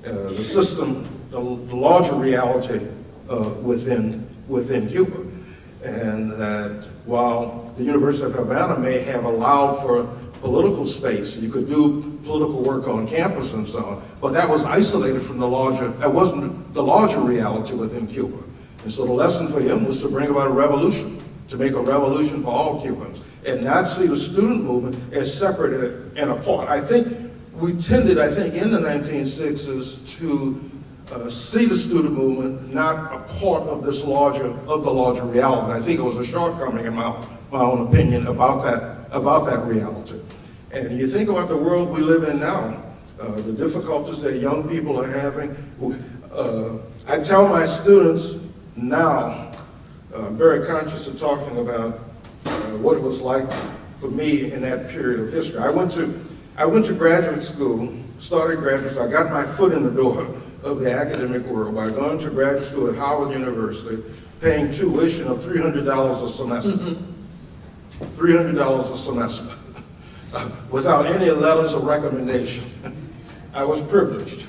The system, the larger reality within Cuba. And that while the University of Havana may have allowed for political space, you could do political work on campus and so on, but that was isolated from that wasn't the larger reality within Cuba. And so the lesson for him was to bring about a revolution, to make a revolution for all Cubans, and not see the student movement as separate and apart. I think we tended, in the 1960s to see the student movement not a part of the larger reality. And I think it was a shortcoming in my own opinion about that reality. And you think about the world we live in now, the difficulties that young people are having. I tell my students now, I'm very conscious of talking about what it was like for me in that period of history. I went to graduate school, started graduate school. I got my foot in the door of the academic world by going to graduate school at Howard University, paying tuition of $300 a semester. $300 a semester, without any letters of recommendation. I was privileged.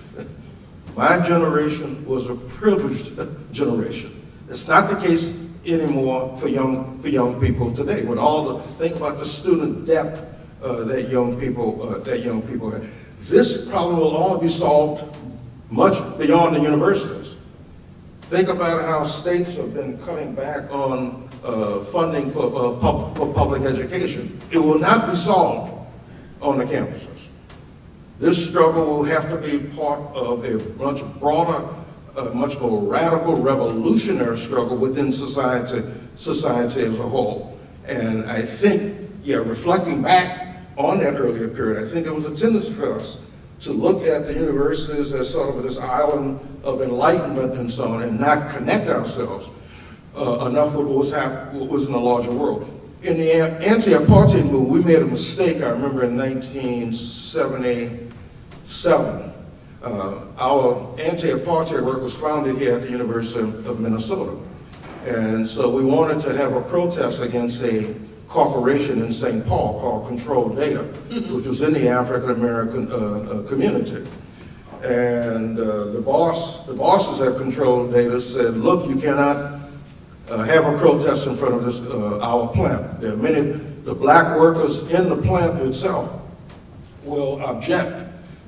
My generation was a privileged generation. It's not the case anymore for young people today. With think about the student debt that young people have. This problem will only be solved much beyond the universities. Think about how states have been cutting back on funding for public education. It will not be solved on the campuses. This struggle will have to be part of a much broader, much more radical, revolutionary struggle within society as a whole. And I think, reflecting back on that earlier period, I think there was a tendency for us to look at the universities as sort of this island of enlightenment and so on, and not connect ourselves enough with what was in the larger world. In the anti-apartheid movement, we made a mistake, I remember in 1977. Our anti-apartheid work was founded here at the University of Minnesota. And so we wanted to have a protest against a corporation in St. Paul called Control Data, which was in the African American community. And the bosses at Control Data said, look, you cannot have a protest in front of this our plant. There are many, the black workers in the plant itself will object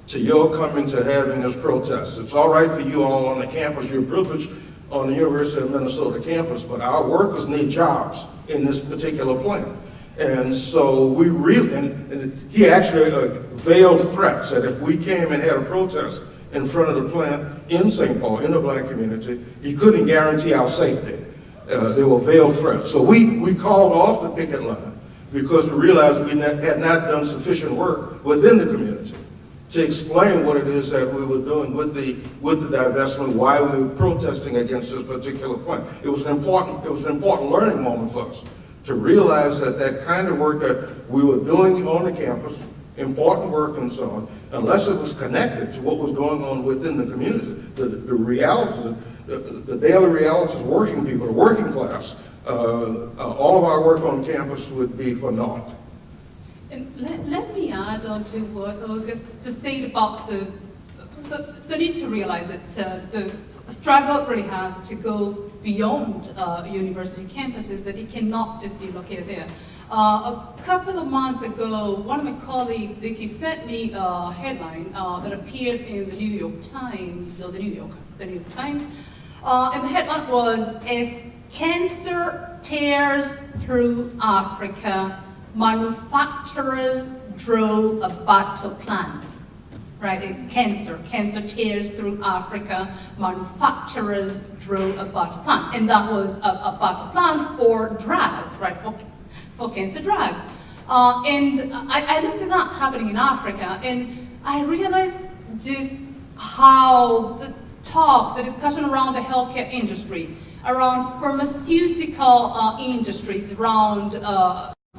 to your coming to having this protest. It's all right for you all on the campus, you're privileged on the University of Minnesota campus, but our workers need jobs in this particular plant. And so we really, and he actually veiled threats that if we came and had a protest in front of the plant in St. Paul, in the black community, he couldn't guarantee our safety. They were veiled threats. So we called off the picket line because we realized we had not done sufficient work within the community to explain what it is that we were doing with the divestment, why we were protesting against this particular plant. It was an important learning moment for us to realize that that kind of work that we were doing on the campus, important work and so on, unless it was connected to what was going on within the community, the realities, the daily realities of working people, the working class, all of our work on campus would be for naught. And let me add on to what August just said about the need to realize that the struggle really has to go beyond university campuses, that it cannot just be located there. A couple of months ago, one of my colleagues, Vicky, sent me a headline that appeared in the New York Times, or the New York Times, and the headline was, "As Cancer Tears Through Africa, Manufacturers Draw a Battle Plan." right? It's cancer. Cancer tears through Africa. Manufacturers drew a butter plant, and that was a butter plant for drugs, right? For cancer drugs. And I looked at that happening in Africa, and I realized just how the discussion around the healthcare industry, around pharmaceutical industries, around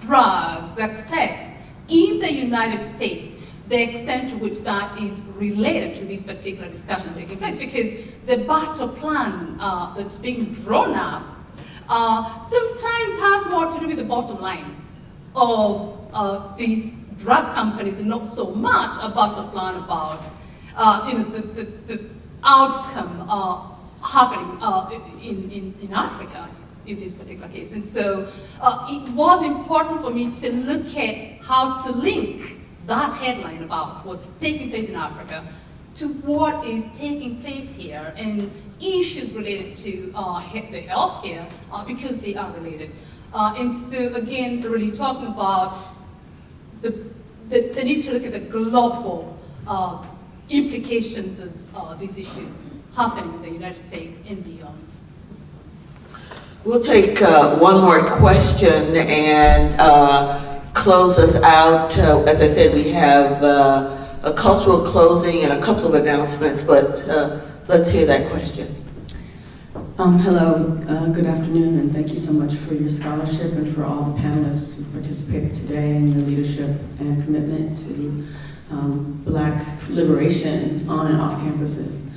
drugs, access in the United States, the extent to which that is related to this particular discussion taking place, because the battle plan that's being drawn up sometimes has more to do with the bottom line of these drug companies and not so much a battle plan about the outcome happening in Africa in this particular case. And so it was important for me to look at how to link that headline about what's taking place in Africa to what is taking place here and issues related to the healthcare because they are related. And so again, really talking about the need to look at the global implications of these issues happening in the United States and beyond. We'll take one more question and close us out. As I said, we have a cultural closing and a couple of announcements, but let's hear that question. Hello, good afternoon, and thank you so much for your scholarship and for all the panelists who've participated today and your leadership and commitment to Black liberation on and off campuses.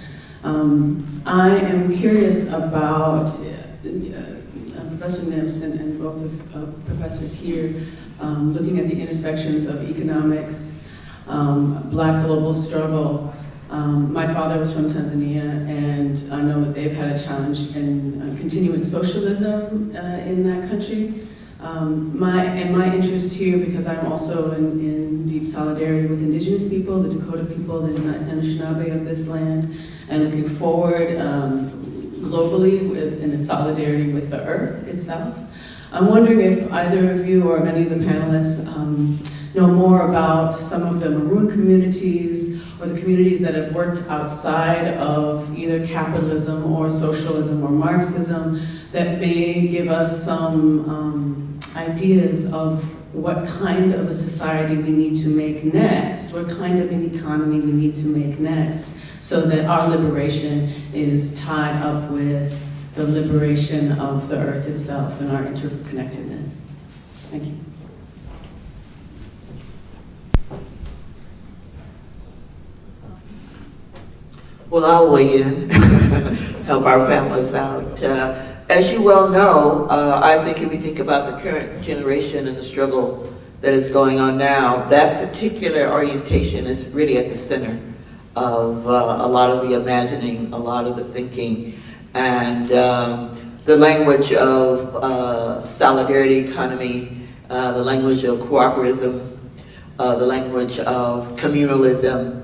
I am curious about Professor Nimtz and both of professors here looking at the intersections of economics, Black global struggle. My father was from Tanzania, and I know that they've had a challenge in continuing socialism in that country. My interest here, because I'm also in deep solidarity with indigenous people, the Dakota people, the Anishinaabe of this land, and looking forward globally in solidarity with the earth itself. I'm wondering if either of you or many of the panelists know more about some of the maroon communities or the communities that have worked outside of either capitalism or socialism or Marxism that may give us some ideas of what kind of a society we need to make next, what kind of an economy we need to make next, so that our liberation is tied up with the liberation of the earth itself and our interconnectedness. Thank you. Well, I'll weigh in, help our panelists out. As you well know, I think if we think about the current generation and the struggle that is going on now, that particular orientation is really at the center of a lot of the imagining, a lot of the thinking, and the language of solidarity economy, the language of cooperativism, the language of communalism.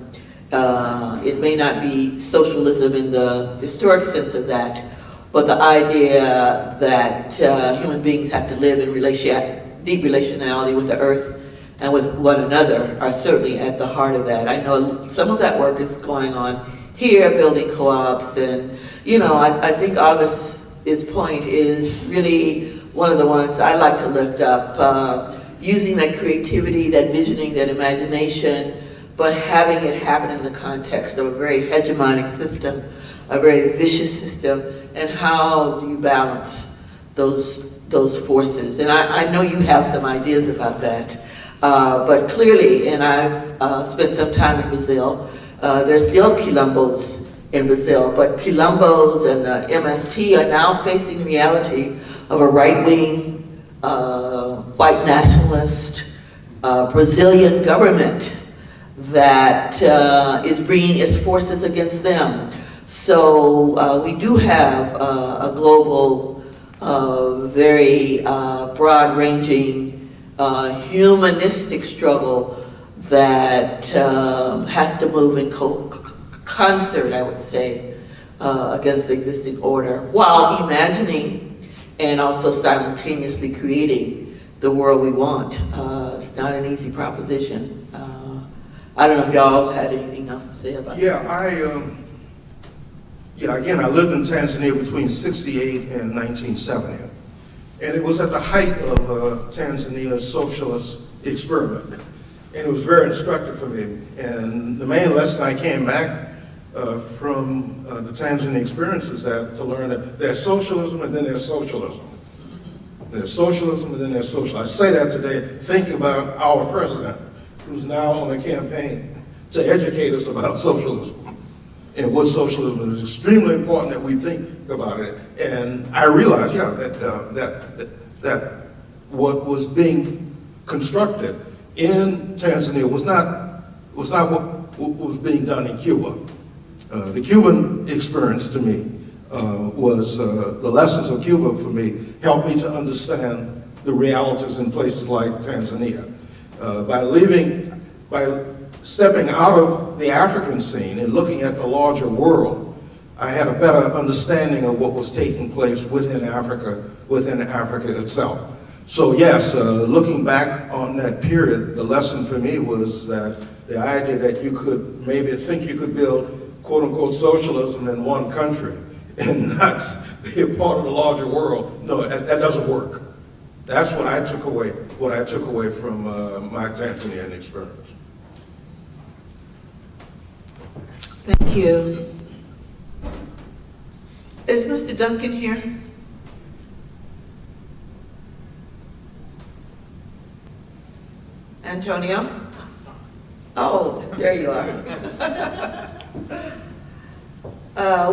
It may not be socialism in the historic sense of that, but the idea that human beings have to live in deep relationality with the earth and with one another are certainly at the heart of that. I know some of that work is going on here, building co-ops, and I think August's point is really one of the ones I like to lift up, using that creativity, that visioning, that imagination, but having it happen in the context of a very hegemonic system, a very vicious system, and how do you balance those forces? And I know you have some ideas about that, but clearly, and I've spent some time in Brazil, there's still quilombos in Brazil, but quilombos and the MST are now facing the reality of a right-wing, white nationalist Brazilian government that is bringing its forces against them. So we do have a global, very broad-ranging, humanistic struggle that has to move in concert, I would say, against the existing order, while imagining and also simultaneously creating the world we want. It's not an easy proposition. I don't know if y'all had anything else to say about Yeah, that. Again, I lived in Tanzania between 68 and 1970. And it was at the height of Tanzania's socialist experiment. And it was very instructive for me. And the main lesson I came back from the Tanzanian experience is that to learn that there's socialism and then there's socialism. There's socialism and then there's socialism. I say that today thinking about our president, who's now on a campaign to educate us about socialism and what socialism is. Extremely important that we think about it. And I realized, that what was being constructed in Tanzania was not what was being done in Cuba. The Cuban experience to me was the lessons of Cuba for me helped me to understand the realities in places like Tanzania. By stepping out of the African scene and looking at the larger world, I had a better understanding of what was taking place within Africa itself. So yes, looking back on that period, the lesson for me was that the idea that you could maybe think you could build quote unquote socialism in one country and not be a part of the larger world, no, that doesn't work. That's what I took away from my Tanzanian experience. Thank you. Is Mr. Duncan here? Antonio? Oh, there you are.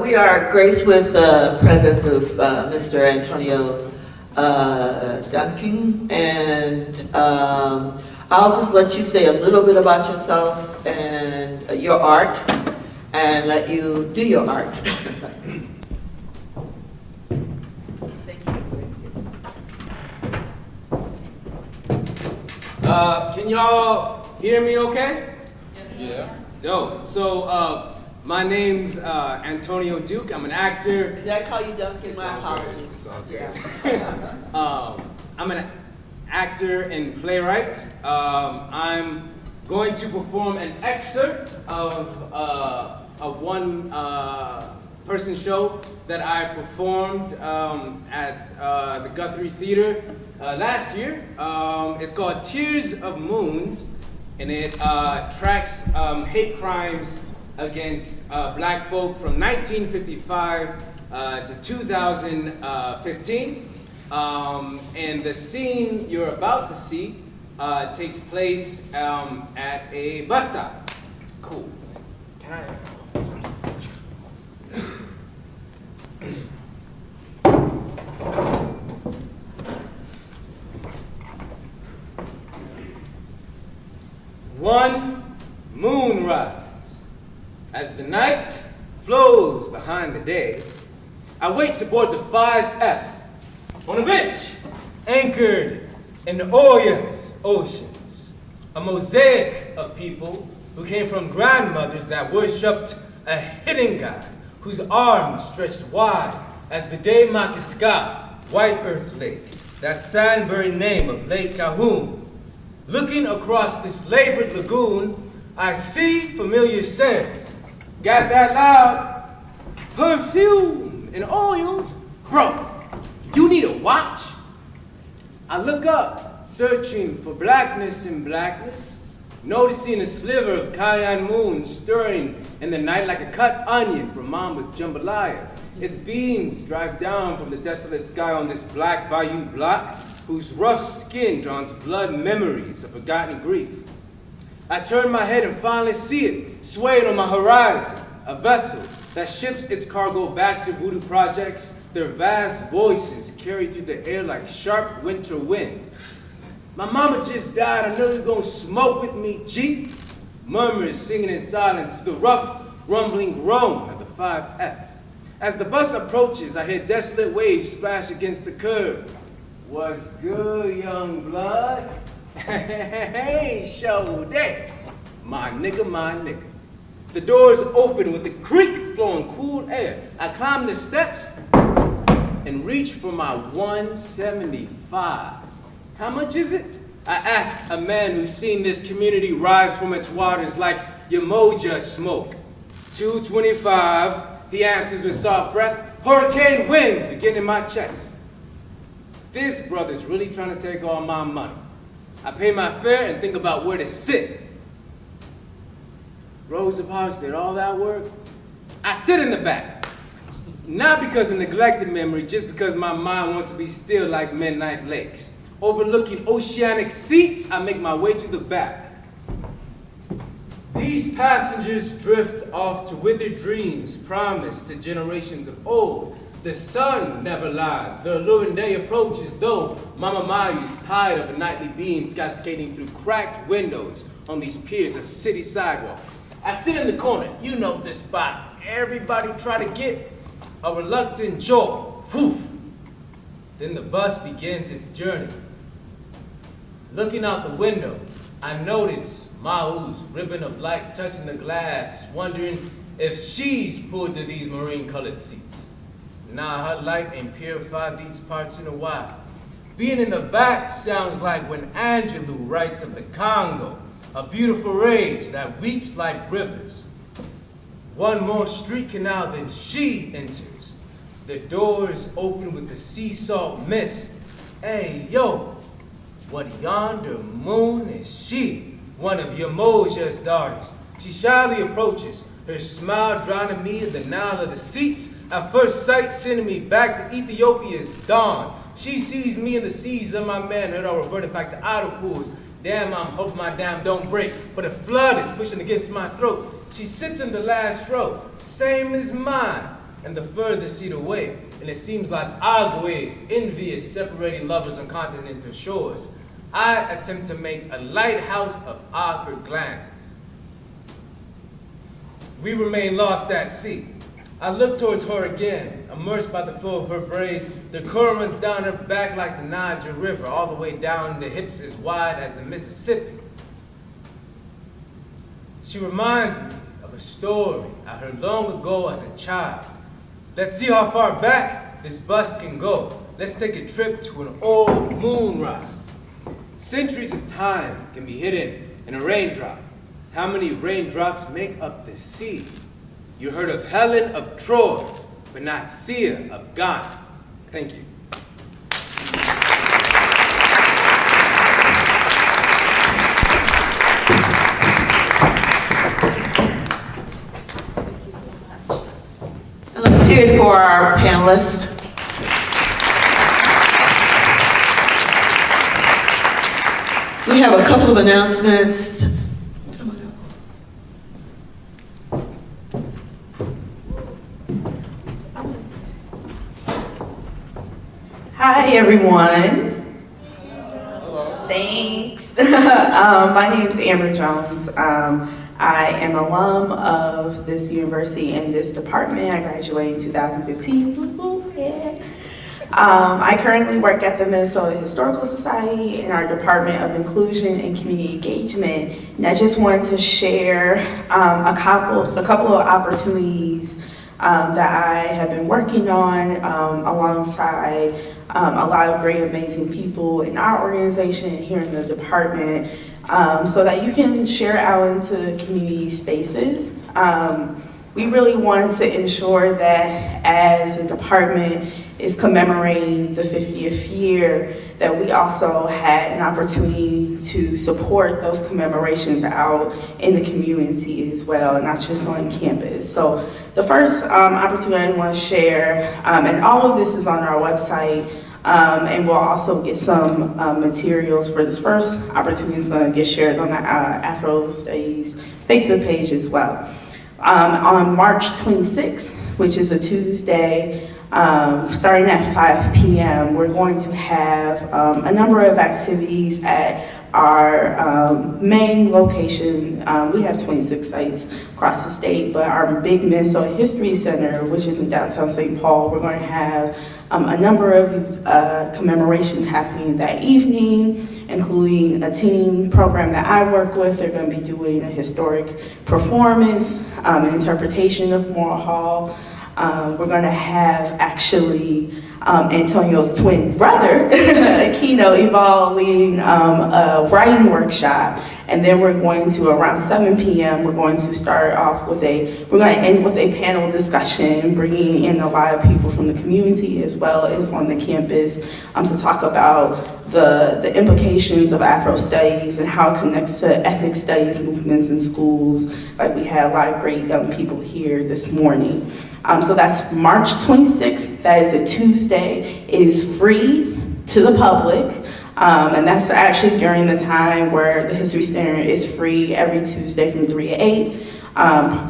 We are graced with the presence of Mr. Antonio Duncan, and I'll just let you say a little bit about yourself and your art, and let you do your art. Can y'all hear me okay? Yeah. Dope. So, my name's Antonio Duke. I'm an actor. Did I call you Duncan? My apologies. Yeah. I'm an actor and playwright. I'm going to perform an excerpt of a one-person show that I performed at the Githire Theater last year. It's called Tears of Moons, and it tracks hate crimes against black folk from 1955 to 2015. And the scene you're about to see takes place at a bus stop. Cool. Can I? One moonrise. As the night flows behind the day, I wait to board the 5F on a bench, anchored in the Orient's oceans. A mosaic of people who came from grandmothers that worshipped a hidden god whose arms stretched wide as the day Makiska, White Earth Lake, that sand-buried name of Lake Calhoun. Looking across this labored lagoon, I see familiar scents. Got that loud? Perfume and oils? Bro, you need a watch? I look up, searching for blackness in blackness, noticing a sliver of cayenne moon stirring in the night like a cut onion from Mama's jambalaya. Its beams drive down from the desolate sky on this black bayou block, whose rough skin draws blood memories of forgotten grief. I turn my head and finally see it, swaying on my horizon, a vessel that ships its cargo back to Voodoo Projects, their vast voices carry through the air like sharp winter wind. My mama just died, I know you're gonna smoke with me, G. Murmurs singing in silence to the rough, rumbling groan of the 5F. As the bus approaches, I hear desolate waves splash against the curb. What's good, young blood? Hey, show day. My nigga, my nigga. The doors open with a creak flowing cool air. I climb the steps and reach for my 175. How much is it? I ask a man who's seen this community rise from its waters like Yamoja smoke. 225, he answers with soft breath, hurricane winds begin in my chest. This brother's really trying to take all my money. I pay my fare and think about where to sit. Rosa Parks did all that work. I sit in the back. Not because of neglected memory, just because my mind wants to be still like midnight lakes. Overlooking oceanic seats, I make my way to the back. These passengers drift off to withered dreams promised to generations of old. The sun never lies. The alluring day approaches, though Mama Mayu's tired of the nightly beams cascading through cracked windows on these piers of city sidewalks. I sit in the corner. You know this spot. Everybody try to get a reluctant jolt. Whew. Then the bus begins its journey. Looking out the window, I notice Mau's ribbon of light touching the glass, wondering if she's pulled to these marine-colored seats. Now her light ain't purified these parts in a while. Being in the back sounds like when Angelou writes of the Congo, a beautiful rage that weeps like rivers. One more street canal, then she enters. The doors open with the sea salt mist. Hey, yo, what yonder moon is she? One of Yamoja's daughters. She shyly approaches, her smile drowning me in the Nile of the seats. At first sight, sending me back to Ethiopia's dawn. She sees me in the seas of my manhood, all reverted back to idle pools. Damn, I'm hoping my dam don't break, but a flood is pushing against my throat. She sits in the last row, same as mine, and the furthest seat away. And it seems like always envious, separating lovers on continental shores. I attempt to make a lighthouse of awkward glances. We remain lost at sea. I look towards her again, immersed by the flow of her braids. The curl runs down her back like the Niger River, all the way down the hips as wide as the Mississippi. She reminds me of a story I heard long ago as a child. Let's see how far back this bus can go. Let's take a trip to an old moonrise. Centuries of time can be hidden in a raindrop. How many raindrops make up the sea? You heard of Helen of Troy, but not Sia of Ghana. Thank you. And let's hear it for our panelists. We have a couple of announcements. Hi everyone. Hello. Thanks. My name is Amber Jones. I am an alum of this university and this department. I graduated in 2015. I currently work at the Minnesota Historical Society in our Department of Inclusion and Community Engagement. And I just wanted to share a couple of opportunities that I have been working on alongside a lot of great, amazing people in our organization and here in the department, so that you can share out into community spaces. We really want to ensure that as the department is commemorating the 50th year, that we also had an opportunity to support those commemorations out in the community as well, not just on campus. So the first opportunity I want to share, and all of this is on our website, and we'll also get some materials for this first opportunity. It's going to get shared on the Afro Studies Facebook page as well. On March 26th, which is a Tuesday, starting at 5 p.m., we're going to have a number of activities at our main location. We have 26 sites across the state, but our big Minnesota History Center, which is in downtown St. Paul, we're going to have a number of commemorations happening that evening, including a team program that I work with. They're going to be doing a historic performance, an interpretation of Morrill Hall. We're going to have actually Antonio's twin brother, a keynote involving a writing workshop. And then we're going to, around 7 p.m., we're going to start off with we're going to end with a panel discussion, bringing in a lot of people from the community as well as on the campus to talk about the implications of Afro studies and how it connects to ethnic studies movements in schools. Like, we had a lot of great young people here this morning. So that's March 26th. That is a Tuesday. It is free to the public. And that's actually during the time where the History Center is free every Tuesday from 3 to 8.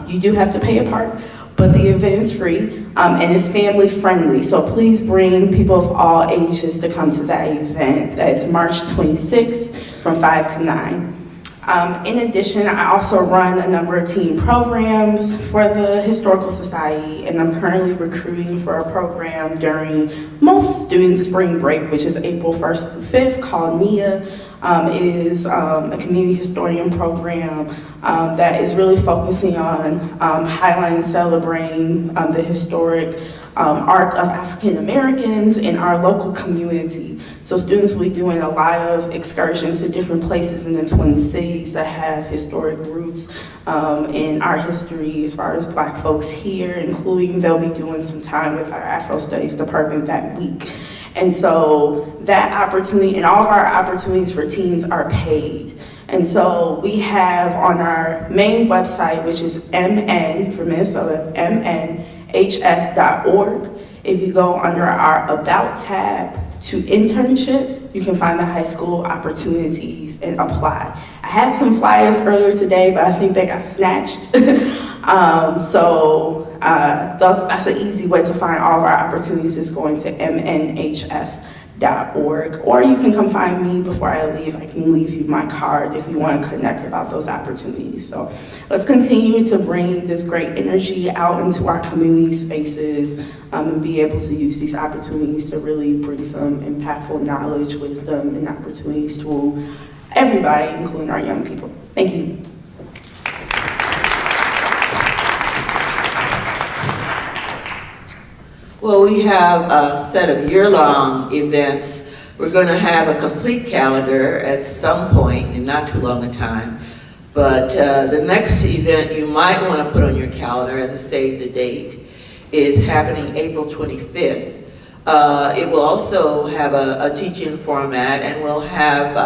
You do have to pay a part, but the event is free, and it's family friendly. So please bring people of all ages to come to that event. That's March 26th from 5 to 9. In addition, I also run a number of team programs for the Historical Society, and I'm currently recruiting for a program during most students' spring break, which is April 1st to 5th, called NIA. It is a community historian program that is really focusing on highlighting, celebrating the historic arc of African Americans in our local community. So students will be doing a lot of excursions to different places in the Twin Cities that have historic roots in our history as far as Black folks here, including they'll be doing some time with our Afro Studies department that week. And so that opportunity, and all of our opportunities for teens are paid. And so we have on our main website, which is MN for Minnesota, MNHS.org. If you go under our About tab to internships, you can find the high school opportunities and apply. I had some flyers earlier today, but I think they got snatched. That's an easy way to find all of our opportunities, is going to MNHS.org. Or you can come find me before I leave. I can leave you my card if you want to connect about those opportunities. So let's continue to bring this great energy out into our community spaces and be able to use these opportunities to really bring some impactful knowledge, wisdom, and opportunities to everybody, including our young people. Thank you. Well, we have a set of year-long events. We're going to have a complete calendar at some point in not too long a time. But the next event you might want to put on your calendar as a save the date is happening April 25th. It will also have a teaching format, and we'll have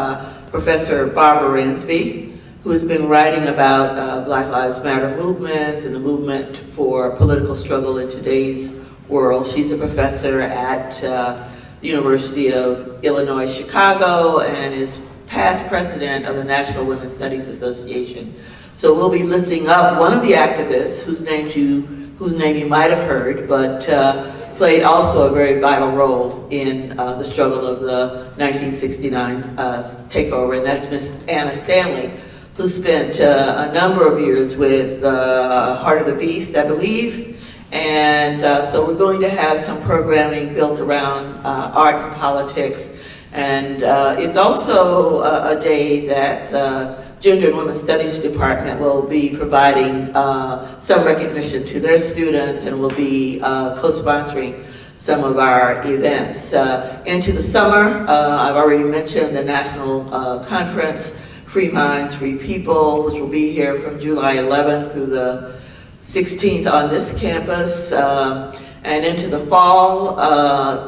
Professor Barbara Ransby, who's been writing about Black Lives Matter movements and the movement for political struggle in today's world. She's a professor at the University of Illinois, Chicago, and is past president of the National Women's Studies Association. So we'll be lifting up one of the activists whose name you might have heard, but played also a very vital role in the struggle of the 1969 takeover, and that's Miss Anna Stanley, who spent a number of years with Heart of the Beast, I believe. And so we're going to have some programming built around art and politics. And it's also a day that Gender and Women's Studies Department will be providing some recognition to their students, and will be co-sponsoring some of our events. Into the summer, I've already mentioned the National Conference, Free Minds, Free People, which will be here from July 11th through the 16th on this campus. And into the fall,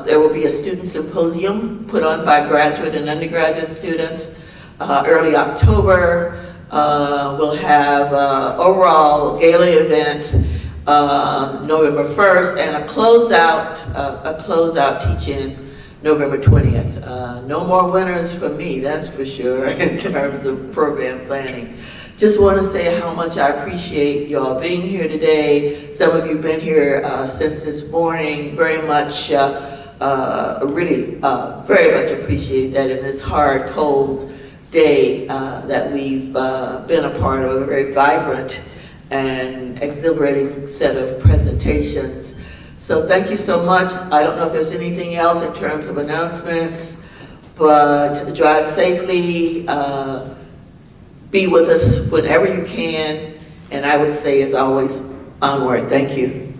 there will be a student symposium put on by graduate and undergraduate students. Early October, we'll have overall gala event November 1st, and a closeout teach-in November 20th. No more winners for me, that's for sure, in terms of program planning. Just want to say how much I appreciate y'all being here today. Some of you have been here since this morning. Very much, very much appreciate that in this hard, cold day that we've been a part of a very vibrant and exhiberating set of presentations. So thank you so much. I don't know if there's anything else in terms of announcements, but drive safely. Be with us whenever you can, and I would say, as always, onward. Thank you.